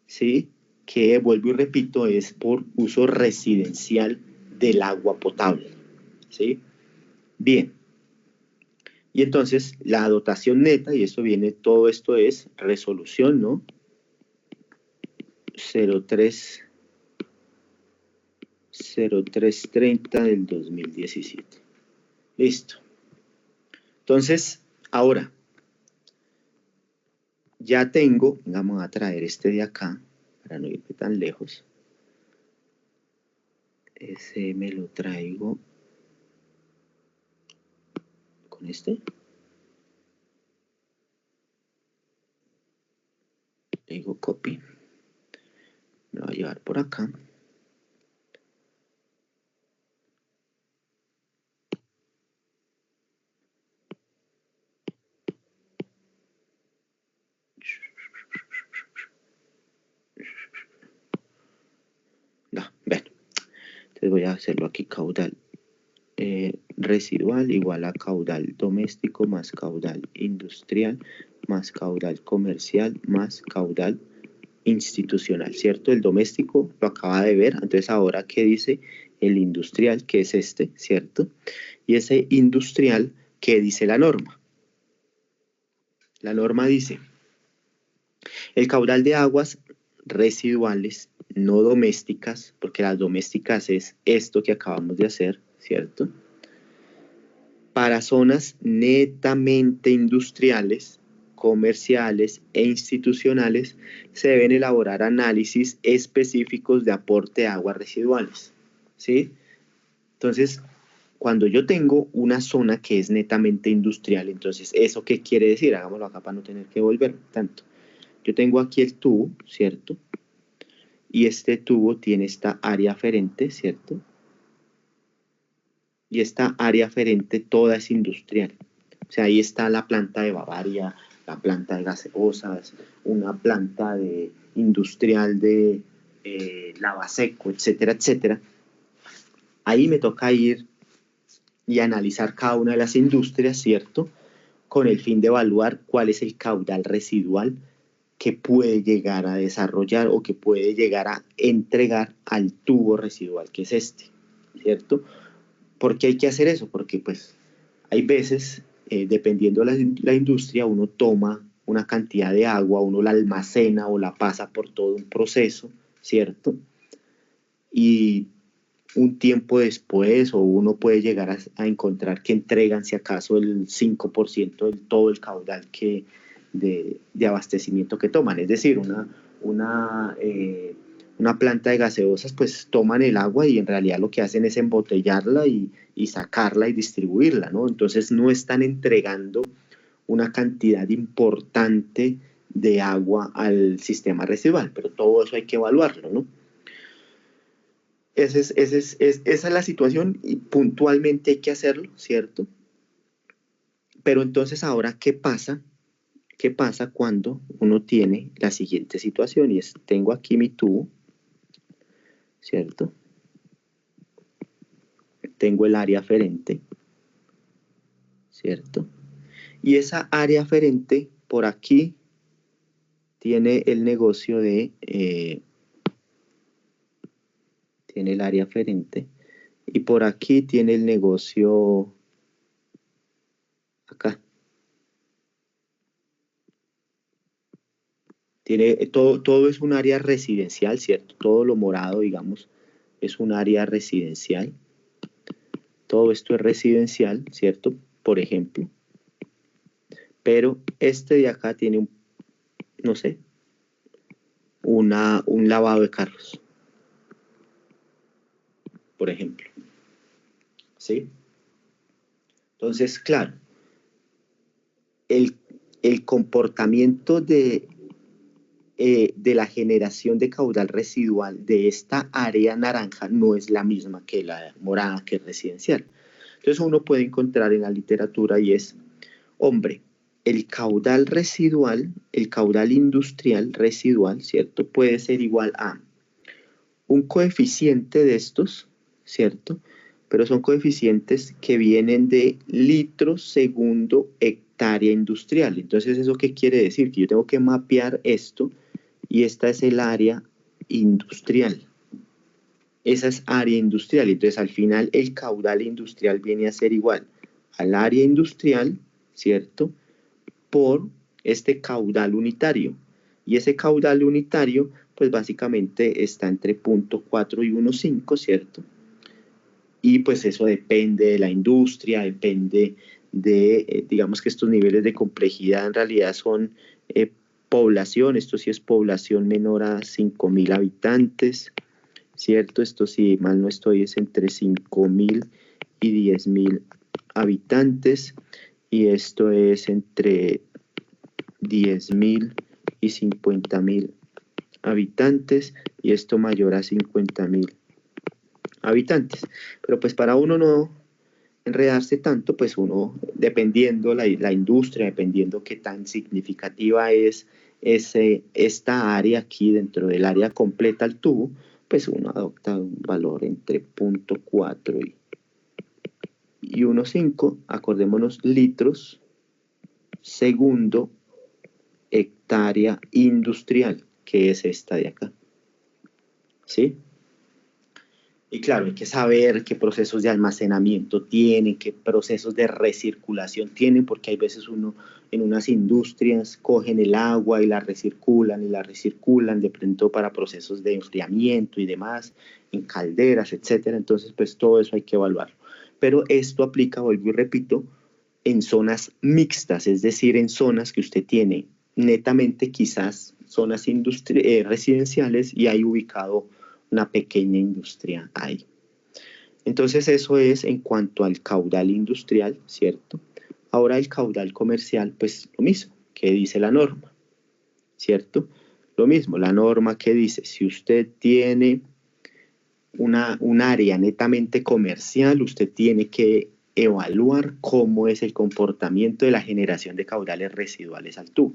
¿sí? Que, vuelvo y repito, es por uso residencial del agua potable, ¿sí? Bien. Y entonces la dotación neta, y esto viene, todo esto es resolución, ¿no? 0330 del 2017. Listo. Entonces, ahora, ya tengo, vamos a traer este de acá, para no irme tan lejos. Ese me lo traigo con este. Le digo copy. Me lo voy a llevar por acá. No, ven. Entonces voy a hacerlo aquí, caudal residual igual a caudal doméstico más caudal industrial más caudal comercial más caudal institucional, ¿cierto? El doméstico lo acaba de ver, entonces ahora ¿qué dice el industrial? Que es este, ¿cierto? Y ese industrial, ¿qué dice la norma? La norma dice, el caudal de aguas residuales no domésticas, porque las domésticas es esto que acabamos de hacer, ¿cierto? Para zonas netamente industriales, comerciales e institucionales, se deben elaborar análisis específicos de aporte de aguas residuales, ¿sí? Entonces, cuando yo tengo una zona que es netamente industrial, entonces, ¿eso qué quiere decir? Hagámoslo acá para no tener que volver tanto. Yo tengo aquí el tubo, ¿cierto? Y este tubo tiene esta área aferente, ¿cierto? Y esta área aferente toda es industrial. O sea, ahí está la planta de Bavaria, la planta de gaseosas, una planta industrial de lavaseco, etcétera, etcétera. Ahí me toca ir y analizar cada una de las industrias, ¿cierto? Con el fin de evaluar cuál es el caudal residual que puede llegar a desarrollar o que puede llegar a entregar al tubo residual, que es este, ¿cierto? ¿Por qué hay que hacer eso? Porque pues hay veces, dependiendo de la industria, uno toma una cantidad de agua, uno la almacena o la pasa por todo un proceso, ¿cierto? Y un tiempo después, o uno puede llegar a encontrar que entregan, si acaso, el 5% de todo el caudal de abastecimiento que toman. Es decir, una planta de gaseosas, pues toman el agua y en realidad lo que hacen es embotellarla y sacarla y distribuirla, ¿no? Entonces no están entregando una cantidad importante de agua al sistema residual, pero todo eso hay que evaluarlo, ¿no? Esa es la situación y puntualmente hay que hacerlo, ¿cierto? Pero entonces ahora, ¿qué pasa? ¿Qué pasa cuando uno tiene la siguiente situación? Y es, tengo aquí mi tubo, ¿cierto? Tengo el área aferente, ¿cierto? Y esa área aferente por aquí tiene el negocio de... tiene el área aferente y por aquí tiene el negocio acá. Tiene, todo es un área residencial, ¿cierto? Todo lo morado, digamos, es un área residencial. Todo esto es residencial, ¿cierto? Por ejemplo. Pero este de acá tiene no sé, un lavado de carros, por ejemplo. ¿Sí? Entonces, claro, el comportamiento de la generación de caudal residual de esta área naranja no es la misma que la morada, que es residencial. Entonces uno puede encontrar en la literatura y es, hombre, el caudal residual, el caudal industrial residual, ¿cierto? Puede ser igual a un coeficiente de estos, ¿cierto? Pero son coeficientes que vienen de litros segundo hectárea industrial. Entonces, ¿eso qué quiere decir? Que yo tengo que mapear esto y esta es el área industrial. Esa es área industrial. Entonces, al final, el caudal industrial viene a ser igual al área industrial, ¿cierto? Por este caudal unitario. Y ese caudal unitario, pues básicamente está entre 0.4 y 1.5, ¿cierto? Y pues eso depende de la industria, depende de, digamos que estos niveles de complejidad en realidad son población, esto sí es población menor a 5.000 habitantes, ¿cierto? Esto si mal no estoy es entre 5.000 y 10.000 habitantes y esto es entre 10.000 y 50.000 habitantes y esto mayor a 50.000 habitantes. Pero pues para uno no enredarse tanto, pues uno, dependiendo la industria, dependiendo qué tan significativa es esta área aquí dentro del área completa al tubo, pues uno adopta un valor entre 0.4 y 1.5, acordémonos, litros segundo hectárea industrial, que es esta de acá. ¿Sí? Y claro, hay que saber qué procesos de almacenamiento tienen, qué procesos de recirculación tienen, porque hay veces uno en unas industrias cogen el agua y la recirculan de pronto para procesos de enfriamiento y demás, en calderas, etcétera. Entonces, pues todo eso hay que evaluarlo. Pero esto aplica, vuelvo y repito, en zonas mixtas, es decir, en zonas que usted tiene netamente quizás zonas residenciales y hay ubicado una pequeña industria ahí. Entonces eso es en cuanto al caudal industrial, ¿cierto? Ahora el caudal comercial, pues lo mismo, que dice la norma, ¿cierto? Lo mismo, la norma que dice, si usted tiene un área netamente comercial, usted tiene que evaluar cómo es el comportamiento de la generación de caudales residuales al tubo.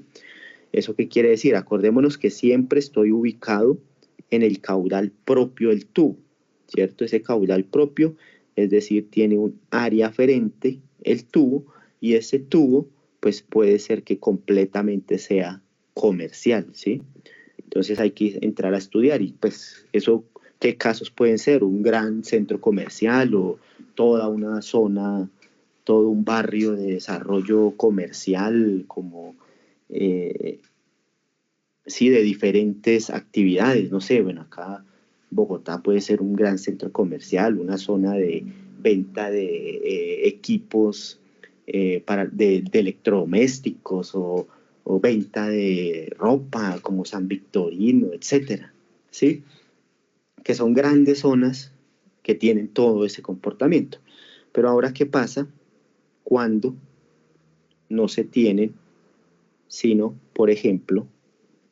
¿Eso qué quiere decir? Acordémonos que siempre estoy ubicado en el caudal propio del tubo, ¿cierto? Ese caudal propio, es decir, tiene un área aferente, el tubo, y ese tubo, pues puede ser que completamente sea comercial, ¿sí? Entonces hay que entrar a estudiar y pues eso, ¿qué casos pueden ser? Un gran centro comercial o toda una zona, todo un barrio de desarrollo comercial como... sí, de diferentes actividades, no sé, bueno, acá Bogotá puede ser un gran centro comercial, una zona de venta de equipos de electrodomésticos o venta de ropa como San Victorino, etcétera, ¿sí? Que son grandes zonas que tienen todo ese comportamiento. Pero ahora, ¿qué pasa cuando no se tienen, sino, por ejemplo,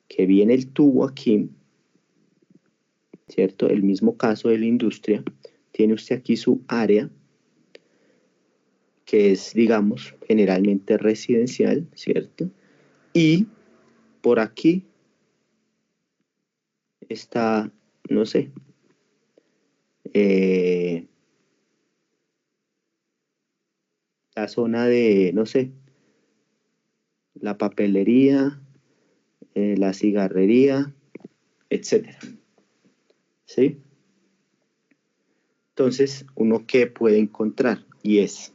que viene el tubo aquí, ¿cierto? El mismo caso de la industria, tiene usted aquí su área, que es, digamos, generalmente residencial, ¿cierto? Y por aquí está, no sé, la zona de, no sé, la papelería, la cigarrería, etcétera. ¿Sí? Entonces, uno ¿qué puede encontrar? Y es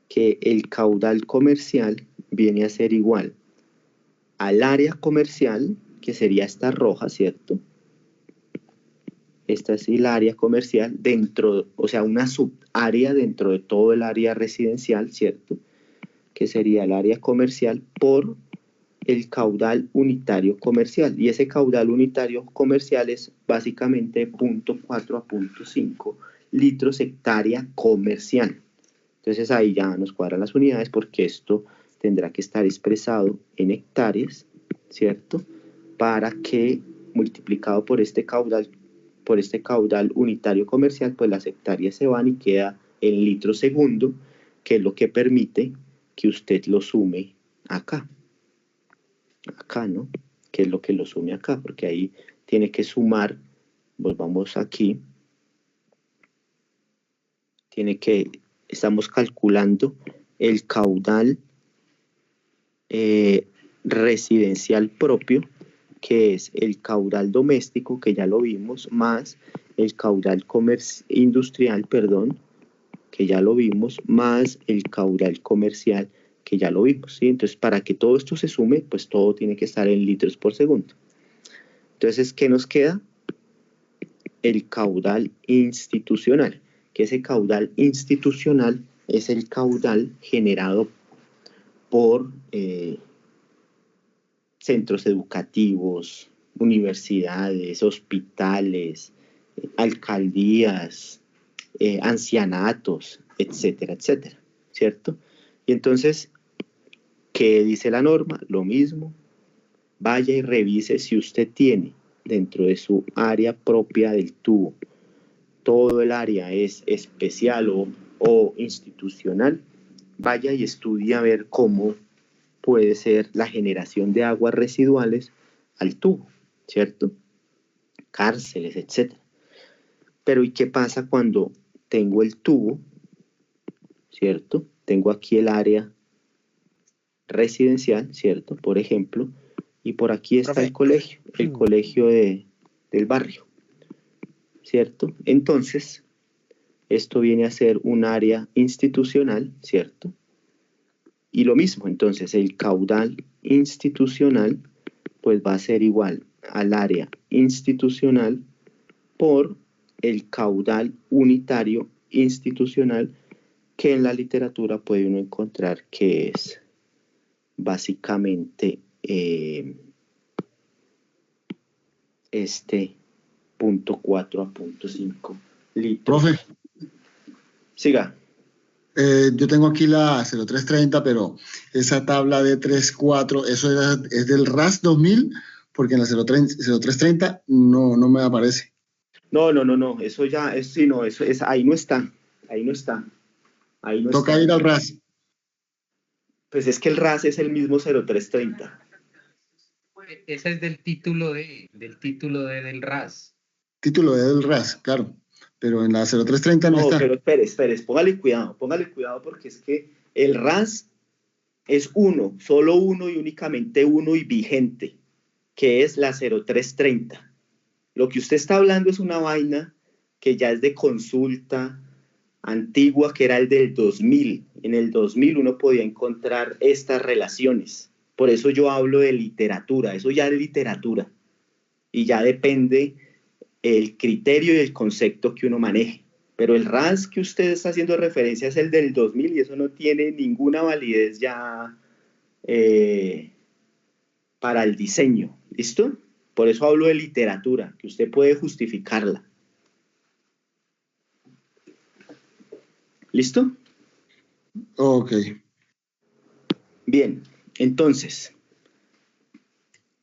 que el caudal comercial viene a ser igual al área comercial, que sería esta roja, ¿cierto? Esta es el área comercial dentro, o sea, una subárea dentro de todo el área residencial, ¿cierto? Que sería el área comercial por el caudal unitario comercial. Y ese caudal unitario comercial es básicamente 0.4 a 0.5 litros hectárea comercial. Entonces ahí ya nos cuadran las unidades porque esto tendrá que estar expresado en hectáreas, ¿cierto? Para que multiplicado por este caudal unitario comercial, pues las hectáreas se van y queda en litros segundo, que es lo que permite que usted lo sume acá, ¿no? Que es lo que lo sume acá, porque ahí tiene que sumar, volvamos aquí, estamos calculando el caudal residencial propio, que es el caudal doméstico, que ya lo vimos, más el caudal industrial, que ya lo vimos, más el caudal comercial, que ya lo vimos, ¿sí? Entonces, para que todo esto se sume, pues todo tiene que estar en litros por segundo. Entonces, ¿qué nos queda? El caudal institucional, que ese caudal institucional es el caudal generado por centros educativos, universidades, hospitales, alcaldías, ancianatos, etcétera, etcétera, ¿cierto? Y entonces, ¿qué dice la norma? Lo mismo, vaya y revise si usted tiene dentro de su área propia del tubo, todo el área es especial o institucional, vaya y estudie a ver cómo puede ser la generación de aguas residuales al tubo, ¿cierto? Cárceles, etcétera. Pero ¿y qué pasa cuando tengo el tubo, ¿cierto? Tengo aquí el área residencial, ¿cierto? Por ejemplo, y por aquí está el colegio del barrio, ¿cierto? Entonces, esto viene a ser un área institucional, ¿cierto? Y lo mismo, entonces, el caudal institucional, pues va a ser igual al área institucional por el caudal unitario institucional, que en la literatura puede uno encontrar que es básicamente este 0.4 a 0.5 litros. Profe, Siga. yo tengo aquí la 0330, pero esa tabla de 3.4, eso es del RAS 2000, porque en la 0330 no me aparece. No, eso ya, sí, no, eso es, ahí no está. Toca ir al RAS. Pues es que el RAS es el mismo 0330. Ese es del título del RAS. Título del RAS, claro, pero en la 0330 no está. Pero espere, póngale cuidado porque es que el RAS es uno, solo uno y únicamente uno y vigente, que es la 0330. Lo que usted está hablando es una vaina que ya es de consulta antigua, que era el del 2000. En el 2000 uno podía encontrar estas relaciones. Por eso yo hablo de literatura, eso ya es literatura. Y ya depende el criterio y el concepto que uno maneje. Pero el RAS que usted está haciendo referencia es el del 2000 y eso no tiene ninguna validez ya para el diseño. ¿Listo? Por eso hablo de literatura, que usted puede justificarla. ¿Listo? Ok. Bien, entonces,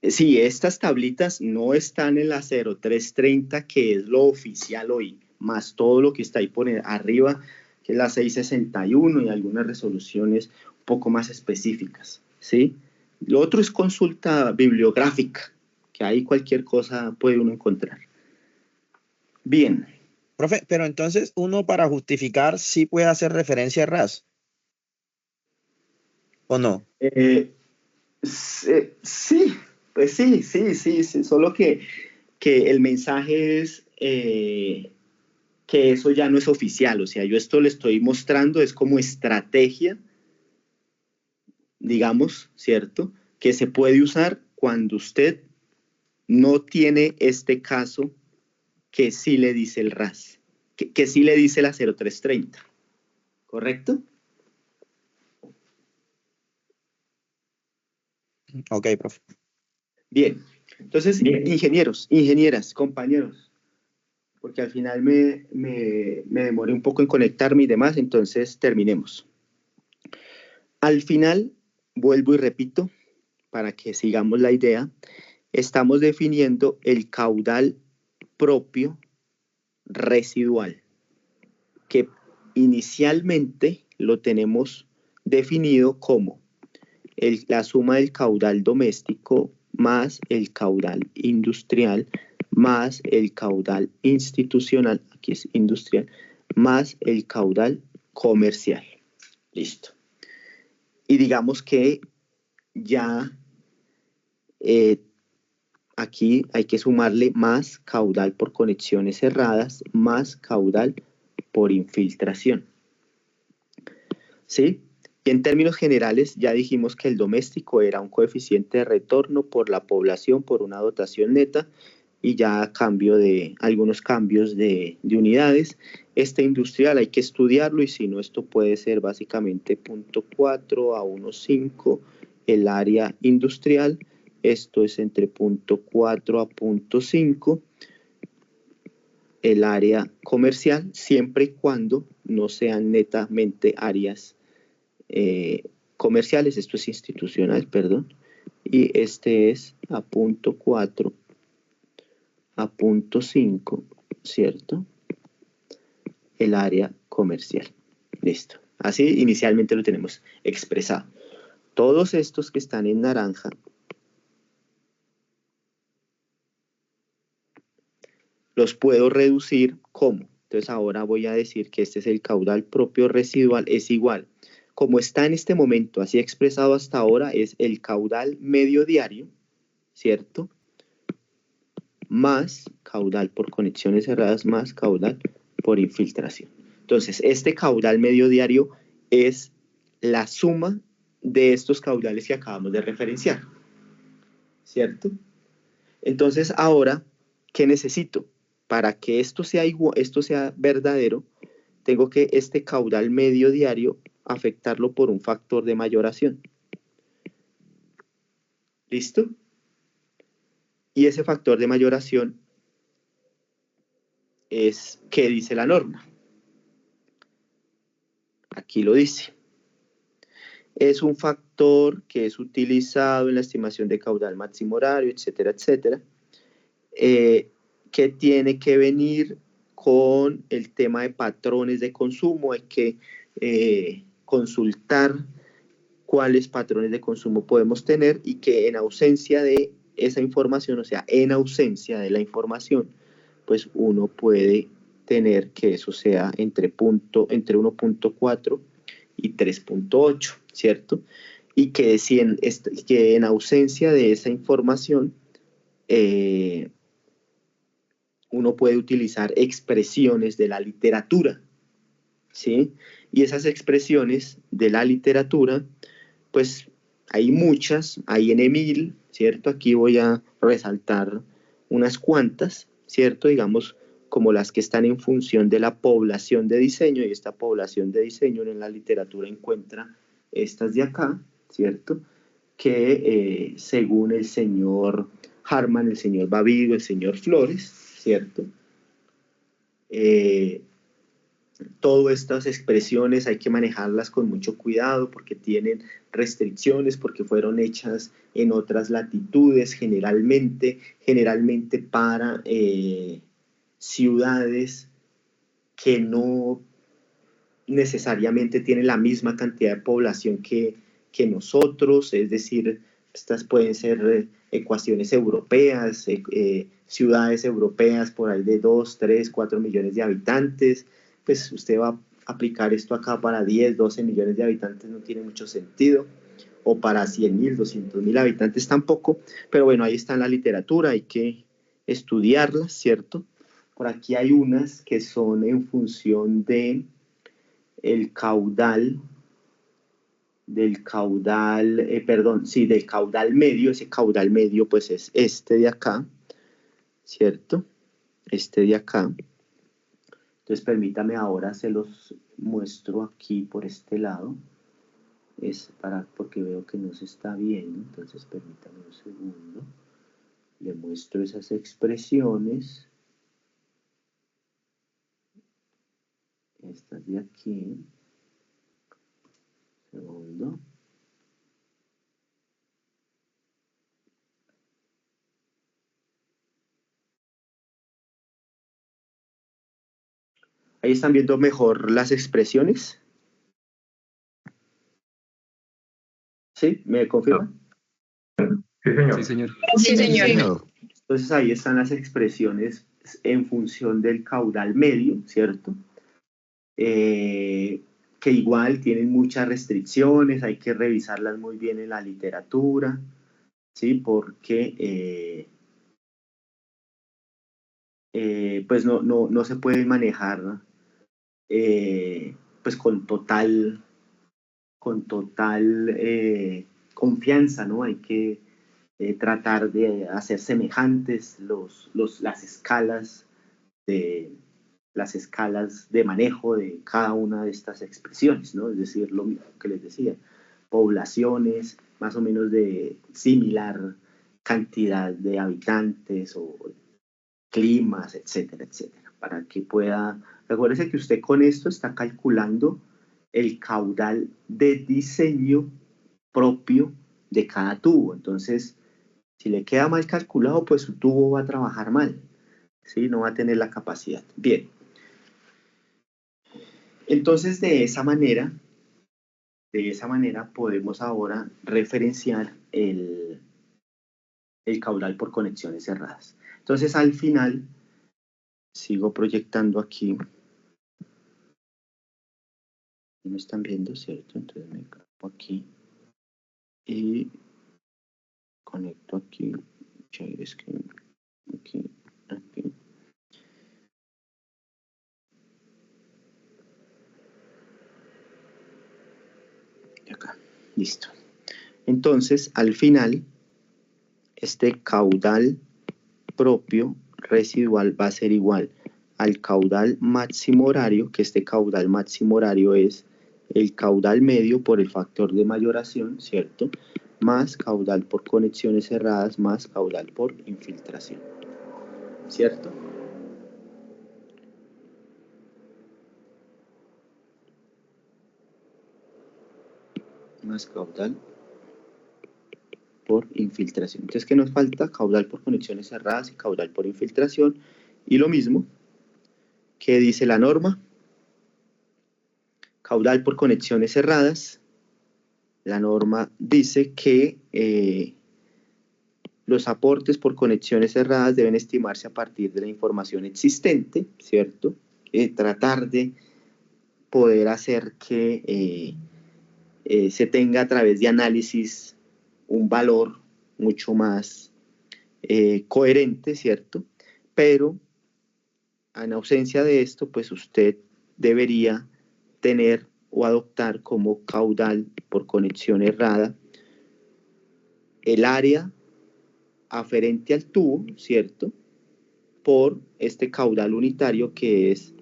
sí, estas tablitas no están en la 0330, que es lo oficial hoy, más todo lo que está ahí por arriba, que es la 661 y algunas resoluciones un poco más específicas, ¿sí? Lo otro es consulta bibliográfica, que ahí cualquier cosa puede uno encontrar. Bien. Profe, pero entonces uno para justificar sí puede hacer referencia a RAS, ¿o no? Sí, pues sí, solo que el mensaje es que eso ya no es oficial, o sea, yo esto le estoy mostrando, es como estrategia, digamos, ¿cierto? Que se puede usar cuando usted no tiene este caso que sí le dice el RAS, que sí le dice la 0330, ¿correcto? Ok, profe. Bien, entonces, Bien. ingenieros, ingenieras, compañeros, porque al final me demoré un poco en conectarme y demás, entonces terminemos. Al final, vuelvo y repito, para que sigamos la idea, estamos definiendo el caudal propio residual, que inicialmente lo tenemos definido como la suma del caudal doméstico más el caudal industrial más el caudal institucional, aquí es industrial, más el caudal comercial. Listo. Y digamos que ya aquí hay que sumarle más caudal por conexiones cerradas, más caudal por infiltración. ¿Sí? Y en términos generales ya dijimos que el doméstico era un coeficiente de retorno por la población por una dotación neta y ya a cambio de algunos cambios de unidades. Este industrial hay que estudiarlo y si no esto puede ser básicamente 0.4 a 1.5 el área industrial. Esto es entre 0.4 a 0.5 el área comercial, siempre y cuando no sean netamente áreas comerciales. Esto es institucional, perdón. Y este es a 0.4 a 0.5, ¿cierto? El área comercial. Listo. Así inicialmente lo tenemos expresado. Todos estos que están en naranja los puedo reducir como. Entonces ahora voy a decir que este es el caudal propio residual, es igual. Como está en este momento, así expresado hasta ahora, es el caudal medio diario, ¿cierto? Más caudal por conexiones cerradas, más caudal por infiltración. Entonces, este caudal medio diario es la suma de estos caudales que acabamos de referenciar, ¿cierto? Entonces, ahora, ¿qué necesito? Para que esto sea verdadero, tengo que este caudal medio diario afectarlo por un factor de mayoración. ¿Listo? Y ese factor de mayoración es, ¿qué dice la norma? Aquí lo dice. Es un factor que es utilizado en la estimación de caudal máximo horario, etcétera, etcétera, que tiene que venir con el tema de patrones de consumo. Hay que consultar cuáles patrones de consumo podemos tener y que en ausencia de esa información, o sea, en ausencia de la información, pues uno puede tener que eso sea entre 1.4 y 3.8, ¿cierto? Y que, que en ausencia de esa información, uno puede utilizar expresiones de la literatura, ¿sí? Y esas expresiones de la literatura, pues hay muchas, hay N.1000, ¿cierto? Aquí voy a resaltar unas cuantas, ¿cierto? Digamos, como las que están en función de la población de diseño, y esta población de diseño en la literatura encuentra estas de acá, ¿cierto? Que según el señor Harman, el señor Bavido, el señor Flores, ¿cierto? Todas estas expresiones hay que manejarlas con mucho cuidado porque tienen restricciones, porque fueron hechas en otras latitudes, generalmente para ciudades que no necesariamente tienen la misma cantidad de población que nosotros, es decir, estas pueden ser ecuaciones europeas, ciudades europeas por ahí de 2, 3, 4 millones de habitantes. Pues usted va a aplicar esto acá para 10, 12 millones de habitantes, no tiene mucho sentido, o para 100.000, 200.000 habitantes tampoco, pero bueno, ahí está en la literatura, hay que estudiarlas, ¿cierto? Por aquí hay unas que son en función de el caudal, del caudal medio. Ese caudal medio pues es este de acá, ¿cierto? Este de acá. Entonces permítame ahora, se los muestro aquí por este lado. porque veo que no se está viendo, entonces permítame un segundo. Le muestro esas expresiones. Estas de aquí. Segundo. Ahí están viendo mejor las expresiones. ¿Sí? ¿Me confirman? Sí, señor. Sí, señor. Sí, señor. Señor. Entonces ahí están las expresiones en función del caudal medio, ¿cierto? Que igual tienen muchas restricciones, hay que revisarlas muy bien en la literatura, ¿sí? Porque pues no se puede manejar pues con total confianza, ¿no? Hay que tratar de hacer semejantes las escalas de manejo de cada una de estas expresiones, ¿no? Es decir, lo mismo que les decía, poblaciones más o menos de similar cantidad de habitantes o climas, etcétera, etcétera, para que pueda... Recuérdese que usted con esto está calculando el caudal de diseño propio de cada tubo. Entonces, si le queda mal calculado, pues su tubo va a trabajar mal, ¿sí? No va a tener la capacidad. Bien. Entonces, de esa manera podemos ahora referenciar el caudal por conexiones cerradas. Entonces, al final, sigo proyectando aquí. ¿Me están viendo, cierto? Entonces me grabo aquí y conecto aquí. Aquí. Y acá. Listo. Entonces, al final, este caudal propio residual va a ser igual al caudal máximo horario, que este caudal máximo horario es el caudal medio por el factor de mayoración, ¿cierto? Más caudal por conexiones cerradas, más caudal por infiltración, ¿cierto? Más caudal por infiltración. Entonces, ¿qué nos falta? Caudal por conexiones cerradas y caudal por infiltración. Y lo mismo que dice la norma. Caudal por conexiones cerradas. La norma dice que los aportes por conexiones cerradas deben estimarse a partir de la información existente, ¿cierto? Tratar de poder hacer que se tenga a través de análisis un valor mucho más coherente, ¿cierto? Pero en ausencia de esto, pues usted debería tener o adoptar como caudal por conexión errada el área aferente al tubo, ¿cierto? Por este caudal unitario que es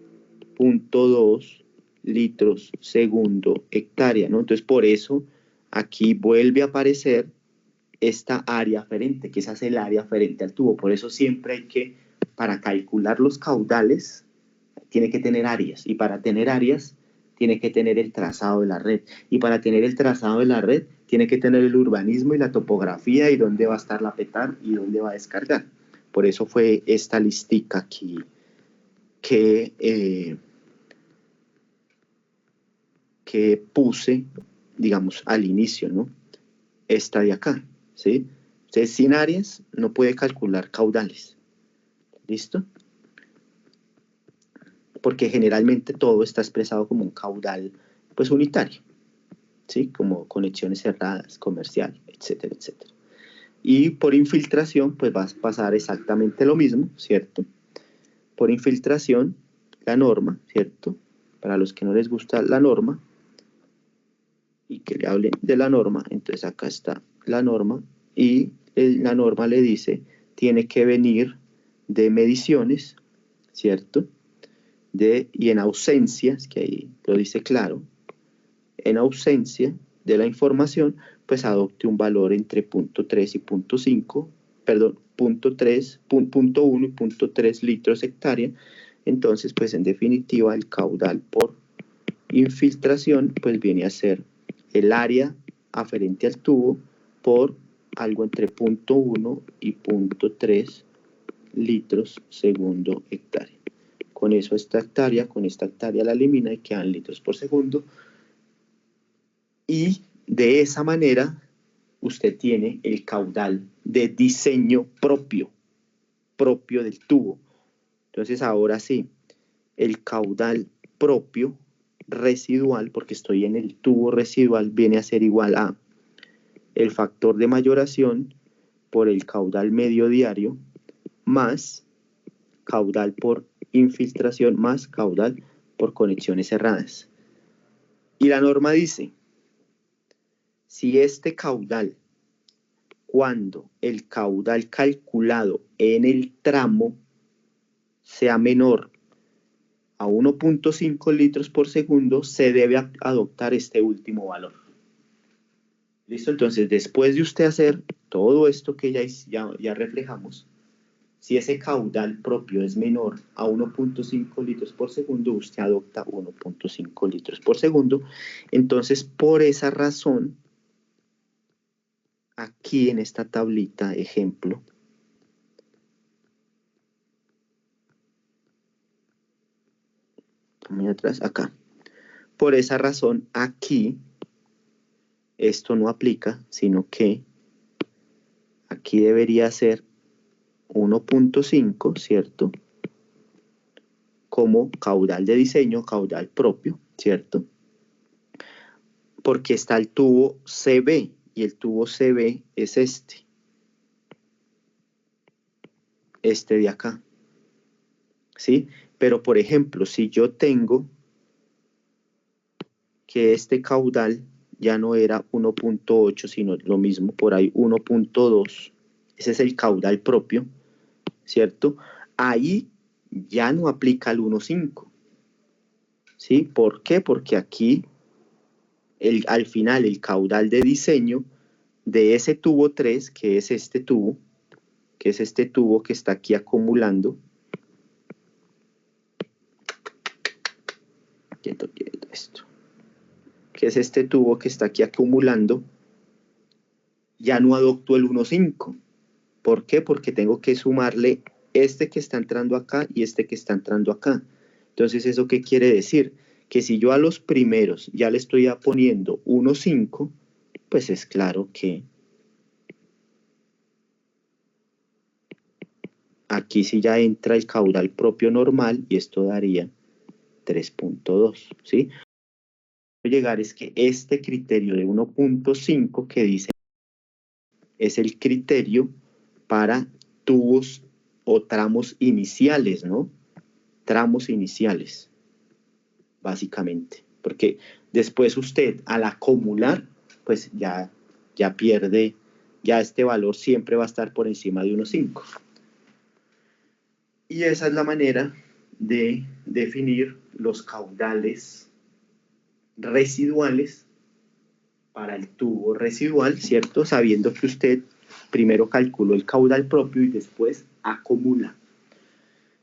0.2 litros segundo hectárea, ¿no? Entonces, por eso aquí vuelve a aparecer esta área aferente, que esa es el área aferente al tubo. Por eso siempre hay que, para calcular los caudales, tiene que tener áreas, y para tener áreas tiene que tener el trazado de la red, y para tener el trazado de la red tiene que tener el urbanismo y la topografía y dónde va a estar la petar y dónde va a descargar. Por eso fue esta listica aquí que puse, digamos, al inicio, ¿no? Esta de acá, ¿sí? Usted sin áreas no puede calcular caudales. ¿Listo? Porque generalmente todo está expresado como un caudal, pues, unitario, ¿sí? Como conexiones cerradas, comercial, etcétera, etcétera. Y por infiltración, pues va a pasar exactamente lo mismo, ¿cierto? Por infiltración, la norma, ¿cierto? Para los que no les gusta la norma y que le hablen de la norma, entonces acá está la norma y la norma le dice, tiene que venir de mediciones, ¿cierto? Y en ausencia, es que ahí lo dice claro, en ausencia de la información, pues adopte un valor entre 0.3 y 0.5, perdón, 0.1 y 0.3 litros hectárea. Entonces, pues en definitiva, el caudal por infiltración, pues viene a ser el área aferente al tubo por algo entre 0.1 y 0.3 litros segundo hectárea. Con eso esta hectárea la elimina y quedan litros por segundo. Y de esa manera usted tiene el caudal de diseño propio del tubo. Entonces ahora sí, el caudal propio residual, porque estoy en el tubo residual, viene a ser igual a el factor de mayoración por el caudal medio diario más caudal por infiltración más caudal por conexiones cerradas. Y la norma dice, si este caudal, cuando el caudal calculado en el tramo sea menor a 1.5 litros por segundo, se debe adoptar este último valor. ¿Listo? Entonces, después de usted hacer todo esto que ya reflejamos, si ese caudal propio es menor a 1.5 litros por segundo, usted adopta 1.5 litros por segundo. Entonces, por esa razón, aquí en esta tablita, ejemplo, muy atrás, acá. Por esa razón, aquí, esto no aplica, sino que aquí debería ser 1.5, ¿cierto? Como caudal de diseño, caudal propio, ¿cierto? Porque está el tubo CB, y el tubo CB es este de acá, ¿sí? Pero, por ejemplo, si yo tengo que este caudal ya no era 1.8, sino lo mismo, por ahí 1.2, ese es el caudal propio, ¿cierto? Ahí ya no aplica el 1.5, ¿sí? ¿Por qué? Porque aquí, al final, el caudal de diseño de ese tubo 3, que es este tubo que está aquí acumulando, quieto esto, que es este tubo que está aquí acumulando, ya no adopto el 1.5. ¿Por qué? Porque tengo que sumarle este que está entrando acá y este que está entrando acá. Entonces, ¿eso qué quiere decir? Que si yo a los primeros ya le estoy poniendo 1.5, pues es claro que aquí sí ya entra el caudal propio normal y esto daría 3.2, ¿sí? Llegar es que este criterio de 1.5 que dice es el criterio para tubos o tramos iniciales, ¿no? Tramos iniciales, básicamente. Porque después usted, al acumular, pues ya pierde, ya este valor siempre va a estar por encima de 1.5. Y esa es la manera de definir los caudales residuales para el tubo residual, ¿cierto? Sabiendo que usted primero calculó el caudal propio y después acumula.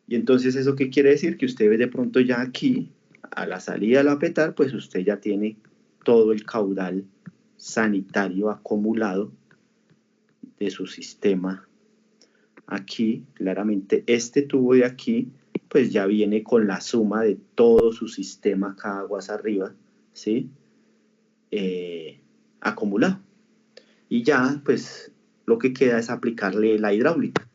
Y entonces, ¿eso qué quiere decir? Que usted ve de pronto ya aquí, a la salida del apetar, pues usted ya tiene todo el caudal sanitario acumulado de su sistema. Aquí, claramente, este tubo de aquí, pues ya viene con la suma de todo su sistema acá aguas arriba, ¿sí? Acumulado. Y ya, pues, lo que queda es aplicarle la hidráulica.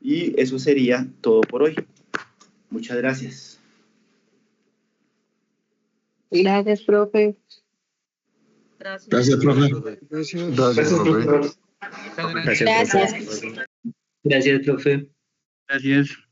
Y eso sería todo por hoy. Muchas gracias. Gracias, profe. Gracias, profe. Gracias, profe. Gracias. Gracias, profe. Gracias.